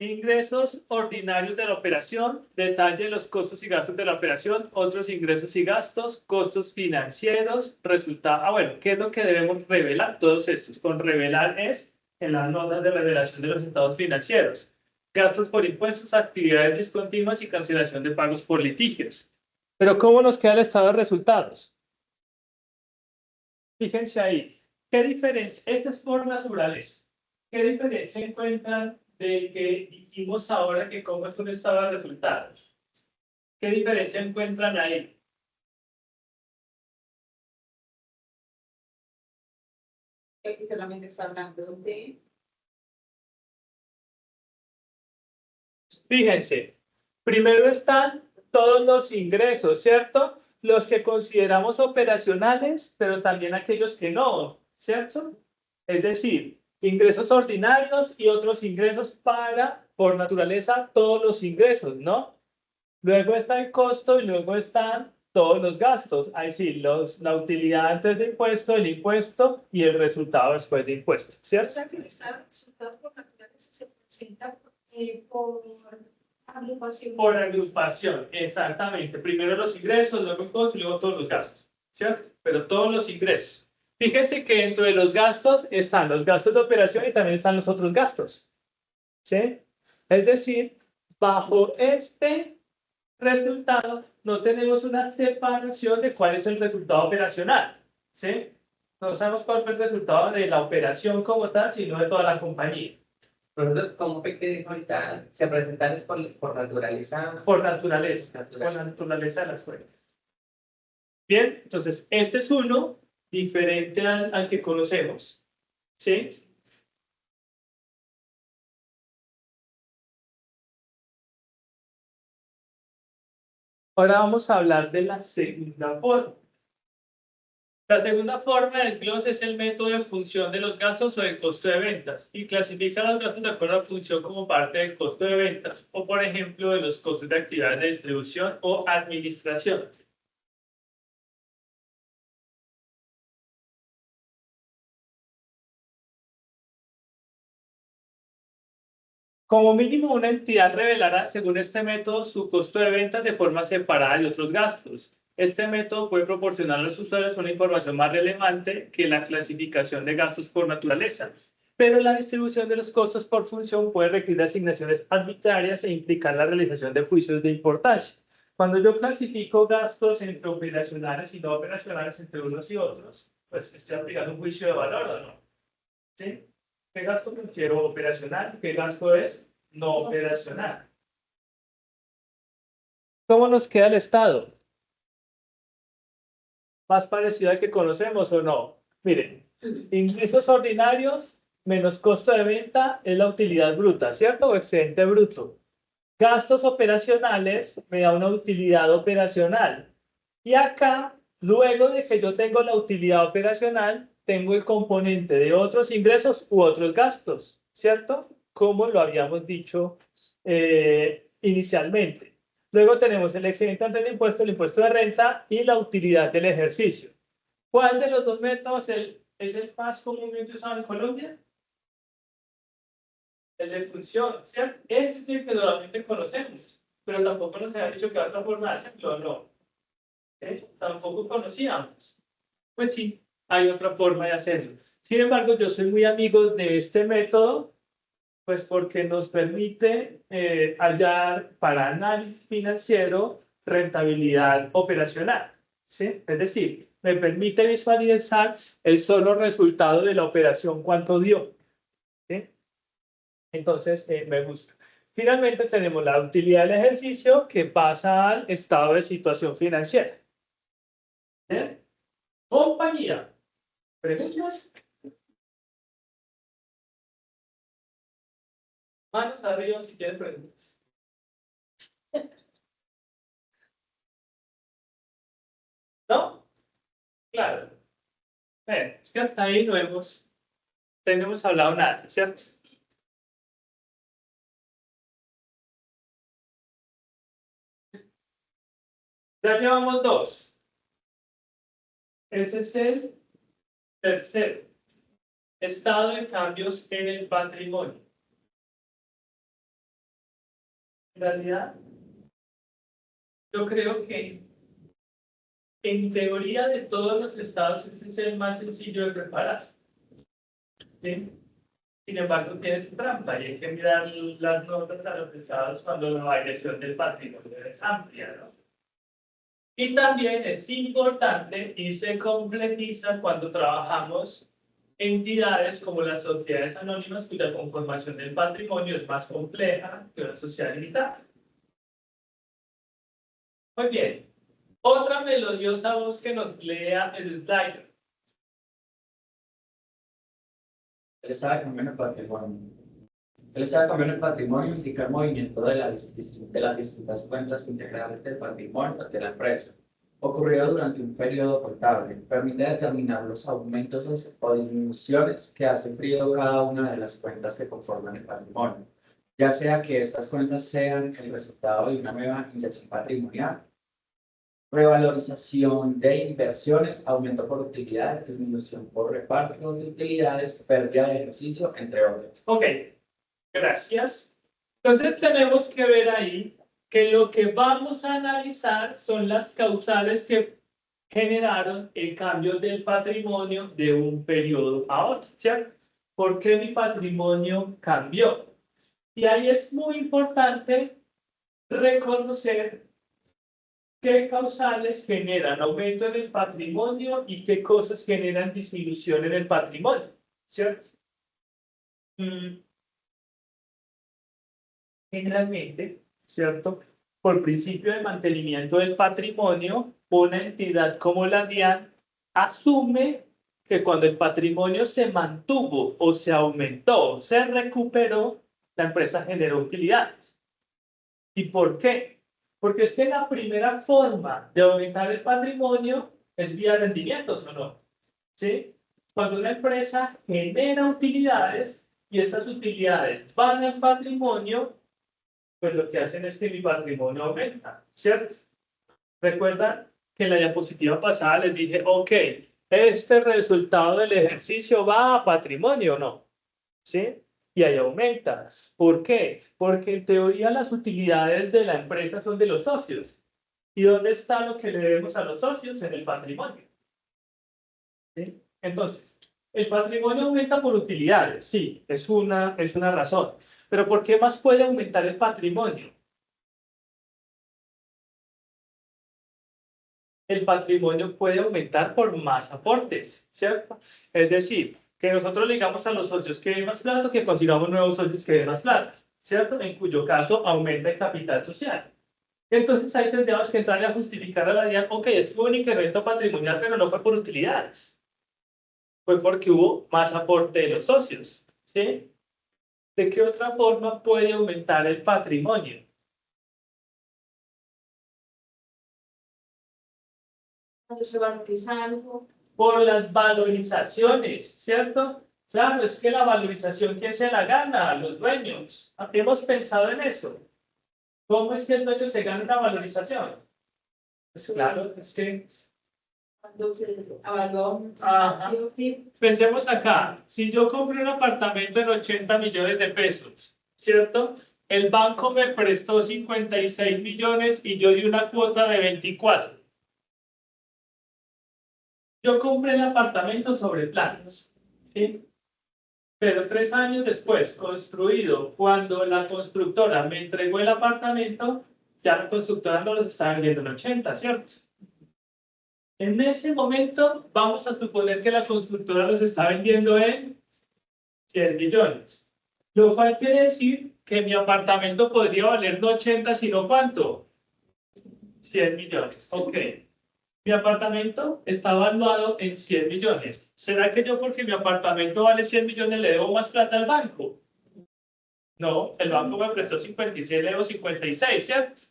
Ingresos ordinarios de la operación, detalle de los costos y gastos de la operación, otros ingresos y gastos, costos financieros, resultado. Bueno, ¿qué es lo que debemos revelar? Todos estos. Con revelar es en las notas de revelación de los estados financieros. Gastos por impuestos, actividades discontinuas y cancelación de pagos por litigios. Pero ¿cómo nos queda el estado de resultados? Fíjense ahí. ¿Qué diferencia? Esta es por naturaleza. ¿Qué diferencia encuentran del que dijimos ahora que cómo es un estado de resultados? ¿Qué diferencia encuentran ahí? Que solamente está hablando de Fíjense, primero están todos los ingresos, ¿cierto? Los que consideramos operacionales, pero también aquellos que no, ¿cierto? Es decir, ingresos ordinarios y otros ingresos para, por naturaleza, todos los ingresos, ¿no? Luego está el costo y luego están todos los gastos. Ahí sí, la utilidad antes de impuesto, el impuesto y el resultado después de impuesto, O ¿cierto? sea que el estado de resultados por naturaleza se presenta por agrupación. Por agrupación, exactamente. Primero los ingresos, luego el costo y luego todos los gastos, ¿cierto? Pero todos los ingresos. Fíjense que dentro de los gastos están los gastos de operación y también están los otros gastos, ¿sí? Es decir, bajo este resultado no tenemos una separación de cuál es el resultado operacional, ¿sí? No sabemos cuál fue el resultado de la operación como tal, sino de toda la compañía. Por ejemplo, como Peque dijo ahorita, se presentan es por naturaleza. Por naturaleza, por la naturaleza de las cuentas. Bien, entonces este es uno diferente al que conocemos, ¿sí? Ahora vamos a hablar de la segunda forma. La segunda forma del glose es el método de función de los gastos o del costo de ventas y clasifica los gastos de acuerdo a la función como parte del costo de ventas o, por ejemplo, de los costos de actividades de distribución o administración. Como mínimo, una entidad revelará, según este método, su costo de ventas de forma separada de otros gastos. Este método puede proporcionar a los usuarios una información más relevante que la clasificación de gastos por naturaleza, pero la distribución de los costos por función puede requerir asignaciones arbitrarias e implicar la realización de juicios de importancia. Cuando yo clasifico gastos entre operacionales y no operacionales entre unos y otros, pues estoy aplicando un juicio de valor, ¿o no? ¿Sí? ¿Qué gasto considero operacional? ¿Qué gasto es no operacional? ¿Cómo nos queda el estado? ¿Más parecido al que conocemos o no? Miren, ingresos ordinarios menos costo de venta es la utilidad bruta, ¿cierto? O excedente bruto. Gastos operacionales me da una utilidad operacional. Y acá, luego de que yo tengo la utilidad operacional, tengo el componente de otros ingresos u otros gastos, ¿cierto? Como lo habíamos dicho inicialmente. Luego tenemos el excedente antes del impuesto, el impuesto de renta y la utilidad del ejercicio. ¿Cuál de los dos métodos es el más comúnmente usado en Colombia? El de función, ¿cierto? Ese es el que normalmente conocemos, pero tampoco nos había dicho que hay otra forma de hacerlo, ¿no? Tampoco conocíamos. Pues sí, hay otra forma de hacerlo. Sin embargo, yo soy muy amigo de este método, pues porque nos permite hallar para análisis financiero rentabilidad operacional, ¿sí? Es decir, me permite visualizar el solo resultado de la operación, cuánto dio, ¿sí? Entonces, me gusta. Finalmente, tenemos la utilidad del ejercicio que pasa al estado de situación financiera. ¿Bien? Compañía. ¿Preguntas? Manos arriba si tienen preguntas. ¿No? Claro. Es que hasta ahí no hemos hablado nada, ¿cierto? Ya llevamos dos. Ese es el tercer estado de cambios en el patrimonio. En realidad, yo creo que en teoría de todos los estados ese es el más sencillo de preparar. ¿Sí? Sin embargo, tiene su trampa y hay que mirar las notas a los estados cuando la variación del patrimonio es amplia, ¿no? Y también es importante y se complejiza cuando trabajamos entidades como las sociedades anónimas, cuya conformación del patrimonio es más compleja que una sociedad limitada. Muy bien. Otra melodiosa voz que nos lea el slide. El estado de cambio en el patrimonio. El estado de cambio en el patrimonio indica el movimiento de las distintas cuentas integrales del patrimonio de la empresa, ocurrido durante un periodo contable. Permite determinar los aumentos o disminuciones que ha sufrido cada una de las cuentas que conforman el patrimonio, ya sea que estas cuentas sean el resultado de una nueva inyección patrimonial, revalorización de inversiones, aumento por utilidades, disminución por reparto de utilidades, pérdida de ejercicio, entre otros. Ok, gracias. Entonces tenemos que ver ahí que lo que vamos a analizar son las causales que generaron el cambio del patrimonio de un periodo a otro, ¿cierto? ¿Por qué mi patrimonio cambió? Y ahí es muy importante reconocer qué causales generan aumento en el patrimonio y qué cosas generan disminución en el patrimonio, ¿cierto? Generalmente, ¿cierto? Por principio de mantenimiento del patrimonio, una entidad como la DIAN asume que cuando el patrimonio se mantuvo o se aumentó, se recuperó, la empresa generó utilidades. ¿Y por qué? Porque es que la primera forma de aumentar el patrimonio es vía rendimientos, ¿o no? ¿Sí? Cuando una empresa genera utilidades y esas utilidades van al patrimonio, pues lo que hacen es que mi patrimonio aumenta, ¿cierto? Recuerdan que en la diapositiva pasada les dije, ok, este resultado del ejercicio va a patrimonio, ¿no? ¿Sí? Y ahí aumenta. ¿Por qué? Porque en teoría las utilidades de la empresa son de los socios. ¿Y dónde está lo que le debemos a los socios? En el patrimonio. ¿Sí? Entonces, el patrimonio aumenta por utilidades, sí, es una razón. Pero ¿por qué más puede aumentar el patrimonio? El patrimonio puede aumentar por más aportes, ¿cierto? Es decir, que nosotros le digamos a los socios que den más plata, que consigamos nuevos socios que den más plata, ¿cierto? En cuyo caso aumenta el capital social. Entonces ahí tendríamos que entrarle a justificar a la DIAN, ok, estuvo un incremento patrimonial, pero no fue por utilidades. Fue porque hubo más aporte de los socios, ¿sí? ¿De qué otra forma puede aumentar el patrimonio? Cuando se valoriza algo, Por las valorizaciones, ¿cierto? Claro, es que la valorización, ¿quién se la gana? Los dueños. ¿Hemos pensado en eso? ¿Cómo es que el dueño se gana una valorización? Pues claro, es que... cuando se evaluó, Ajá. Pensemos acá, si yo compré un apartamento en 80 millones de pesos, ¿cierto? El banco me prestó 56 millones y yo di una cuota de 24. Yo compré el apartamento sobre planos, ¿sí? Pero 3 años después, construido, cuando la constructora me entregó el apartamento, ya la constructora no los estaba vendiendo en 80, ¿cierto? En ese momento, vamos a suponer que la constructora los está vendiendo en 100 millones. Lo cual quiere decir que mi apartamento podría valer no 80, sino ¿cuánto? 100 millones. Ok. Mi apartamento está evaluado en 100 millones. ¿Será que yo porque mi apartamento vale 100 millones le debo más plata al banco? No, el banco me prestó 56, le debo 56, ¿cierto?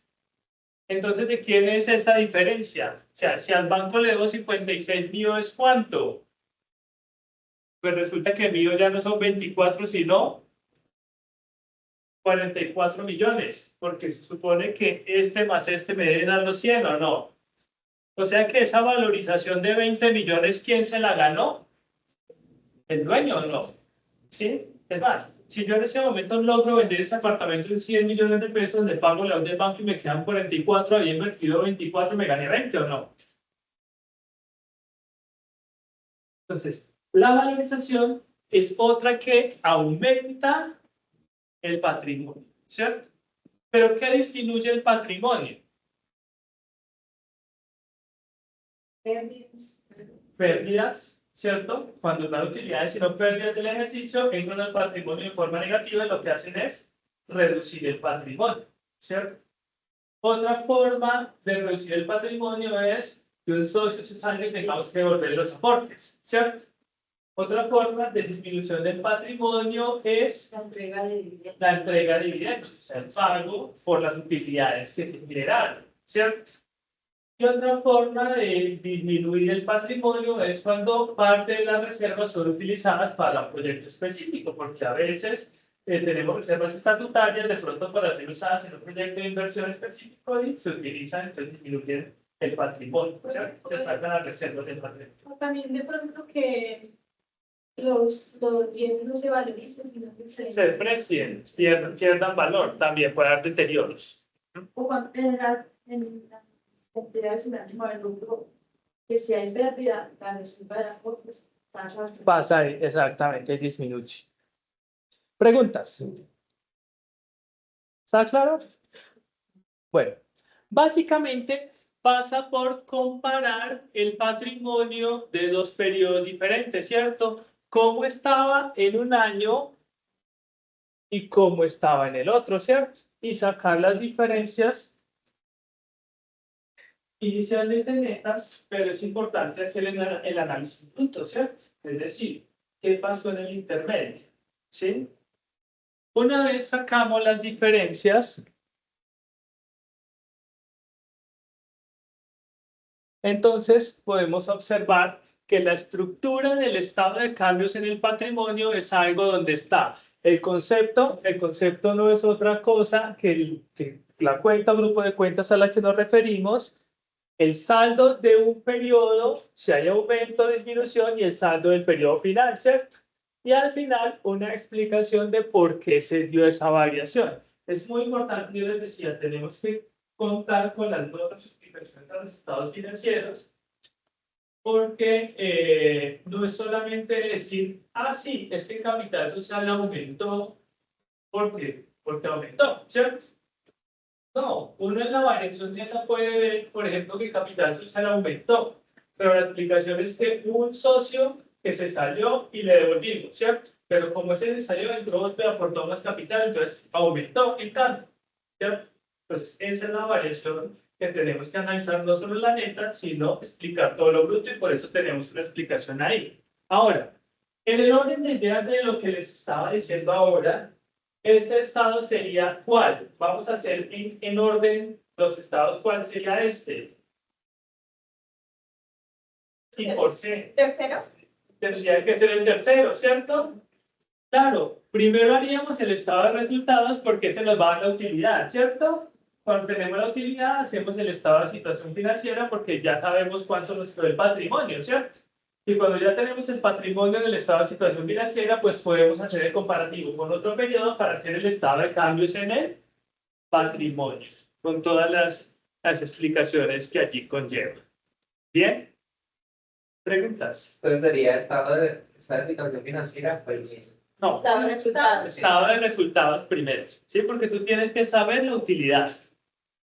Entonces, ¿de quién es esta diferencia? O sea, si al banco le debo 56, mío es ¿cuánto? Pues resulta que mío ya no son 24, sino 44 millones, porque se supone que este más este me deben dar los 100, ¿o no? O sea que esa valorización de 20 millones, ¿quién se la ganó? ¿El dueño o no? ¿Sí? Es más, si yo en ese momento logro vender ese apartamento en 100 millones de pesos, le pago la deuda del banco y me quedan 44, había invertido 24, me gané 20 o no. Entonces, la valorización es otra que aumenta el patrimonio, ¿cierto? ¿Pero qué disminuye el patrimonio? Pérdidas, ¿cierto? Cuando no hay utilidades sino pérdidas del ejercicio, entran al patrimonio de forma negativa y lo que hacen es reducir el patrimonio, ¿cierto? Otra forma de reducir el patrimonio es que un socio se salga y tengamos que devolver los aportes, ¿cierto? Otra forma de disminución del patrimonio es La entrega de dividendos. la entrega de dividendos, o sea, el pago por las utilidades que se generaron, ¿cierto? Y otra forma de disminuir el patrimonio es cuando parte de las reservas son utilizadas para un proyecto específico, porque a veces tenemos reservas estatutarias de pronto para ser usadas en un proyecto de inversión específico y se utilizan, entonces disminuyen el patrimonio, ¿cierto? Se sacan las reservas del patrimonio. O también de pronto que los bienes no se valoricen, sino que Se deprecien, pierdan valor, también puede haber deterioros. O cuando en la entidad sin ánimo de lucro, que si hay pérdida, la reserva de aportes Pasa ahí, exactamente, disminuye. Preguntas. ¿Está claro? Bueno, básicamente pasa por comparar el patrimonio de dos periodos diferentes, ¿cierto? Cómo estaba en un año y cómo estaba en el otro, ¿cierto? Y sacar las diferencias inicialmente netas, pero es importante hacer el análisis bruto, ¿cierto? Es decir, ¿qué pasó en el intermedio? ¿Sí? Una vez sacamos las diferencias, entonces podemos observar que la estructura del estado de cambios en el patrimonio es algo donde está el concepto no es otra cosa que la cuenta o grupo de cuentas a la que nos referimos, el saldo de un periodo, si hay aumento o disminución, y el saldo del periodo final, ¿cierto? Y al final, una explicación de por qué se dio esa variación. Es muy importante, yo les decía, tenemos que contar con las notas explicaciones a los estados financieros, porque no es solamente decir, ah, sí, es que el capital social aumentó, porque aumentó, ¿cierto? No, uno en la variación neta puede ver, por ejemplo, que el capital social aumentó, pero la explicación es que hubo un socio que se salió y le devolvimos, ¿cierto? Pero como ese se salió, entró y aportó más capital, entonces aumentó el cambio, ¿cierto? Entonces, esa es la variación que tenemos que analizar, no solo la neta, sino explicar todo lo bruto y por eso tenemos una explicación ahí. Ahora, en el orden de ideas de lo que les estaba diciendo ahora, este estado sería ¿cuál? Vamos a hacer en orden los estados. ¿Cuál sería este? ¿Y por qué? Tercero. Tendría que ser el tercero, ¿cierto? Claro, primero haríamos el estado de resultados porque se nos va a dar la utilidad, ¿cierto? Cuando tenemos la utilidad, hacemos el estado de situación financiera porque ya sabemos cuánto nos quedó el patrimonio, ¿cierto? Y cuando ya tenemos el patrimonio en el estado de situación financiera, pues podemos hacer el comparativo con otro periodo para hacer el estado de cambios en el patrimonio, con todas las explicaciones que allí conlleva. ¿Bien? ¿Preguntas? Entonces sería estado de situación financiera, pues, No, Estado de resultados. estado de resultados primero, ¿sí? Porque tú tienes que saber la utilidad,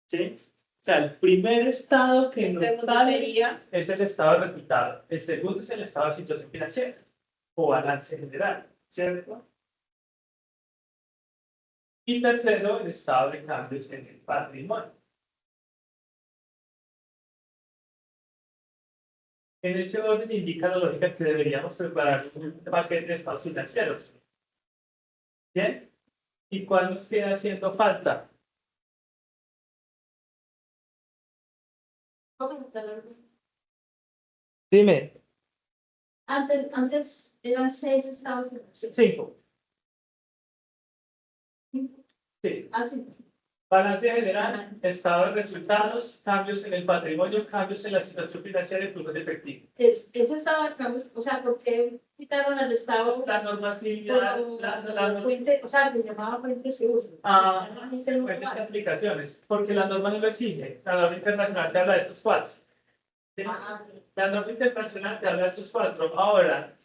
¿sí? O sea, el primer estado que nos Segundo sale sería es el estado de resultados. El segundo es el estado de situación financiera o balance general, ¿cierto? Y tercero, el estado de cambios en el patrimonio. En ese orden indica la lógica que deberíamos preparar un paquete de estados financieros. ¿Bien? ¿Y cuál nos queda haciendo falta? Dime. Antes eran 6 estados financieros. 5. Sí. Así. Balance general, estado de resultados, cambios en el patrimonio, cambios en la situación financiera y flujo de efectivo. Ese estado de cambios, o sea, ¿por qué quitaron el estado? La normatividad, Fuente, o sea, que llamaba fuentes de uso. fuentes de aplicaciones, porque la norma no lo exige. La norma internacional te habla de estos cuatro. ¿Sí? La norma internacional te habla de estos cuatro. Ahora,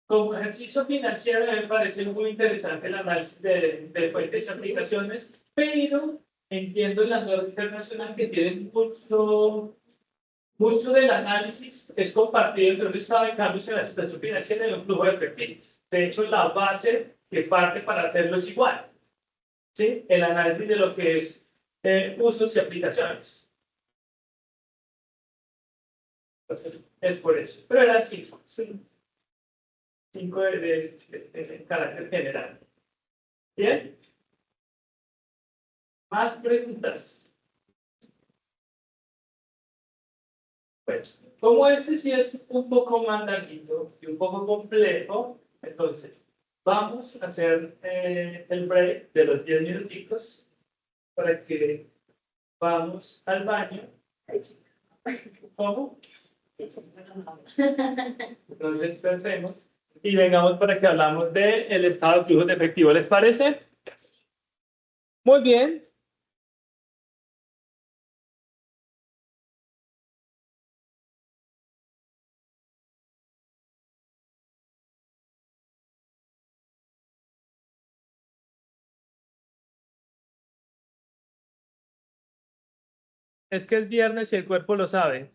como ejercicio financiero me parece muy interesante el análisis de fuentes y aplicaciones, pero entiendo la norma internacional que tiene mucho del análisis es compartido entre un estado de cambios en la situación financiera y un flujo de efectivo. De hecho, la base que parte para hacerlo es igual. ¿Sí? El análisis de lo que es usos y aplicaciones. Entonces, es por eso. Pero eran cinco. Cinco de carácter general. ¿Bien? ¿Más preguntas? Pues, como este sí es un poco más larguito y un poco complejo, entonces vamos a hacer el break de los 10 minuticos para que vamos al baño. ¿Cómo? Entonces pensemos y vengamos para que hablamos del estado de flujo de efectivo. ¿Les parece? Muy bien. Es que es viernes y el cuerpo lo sabe.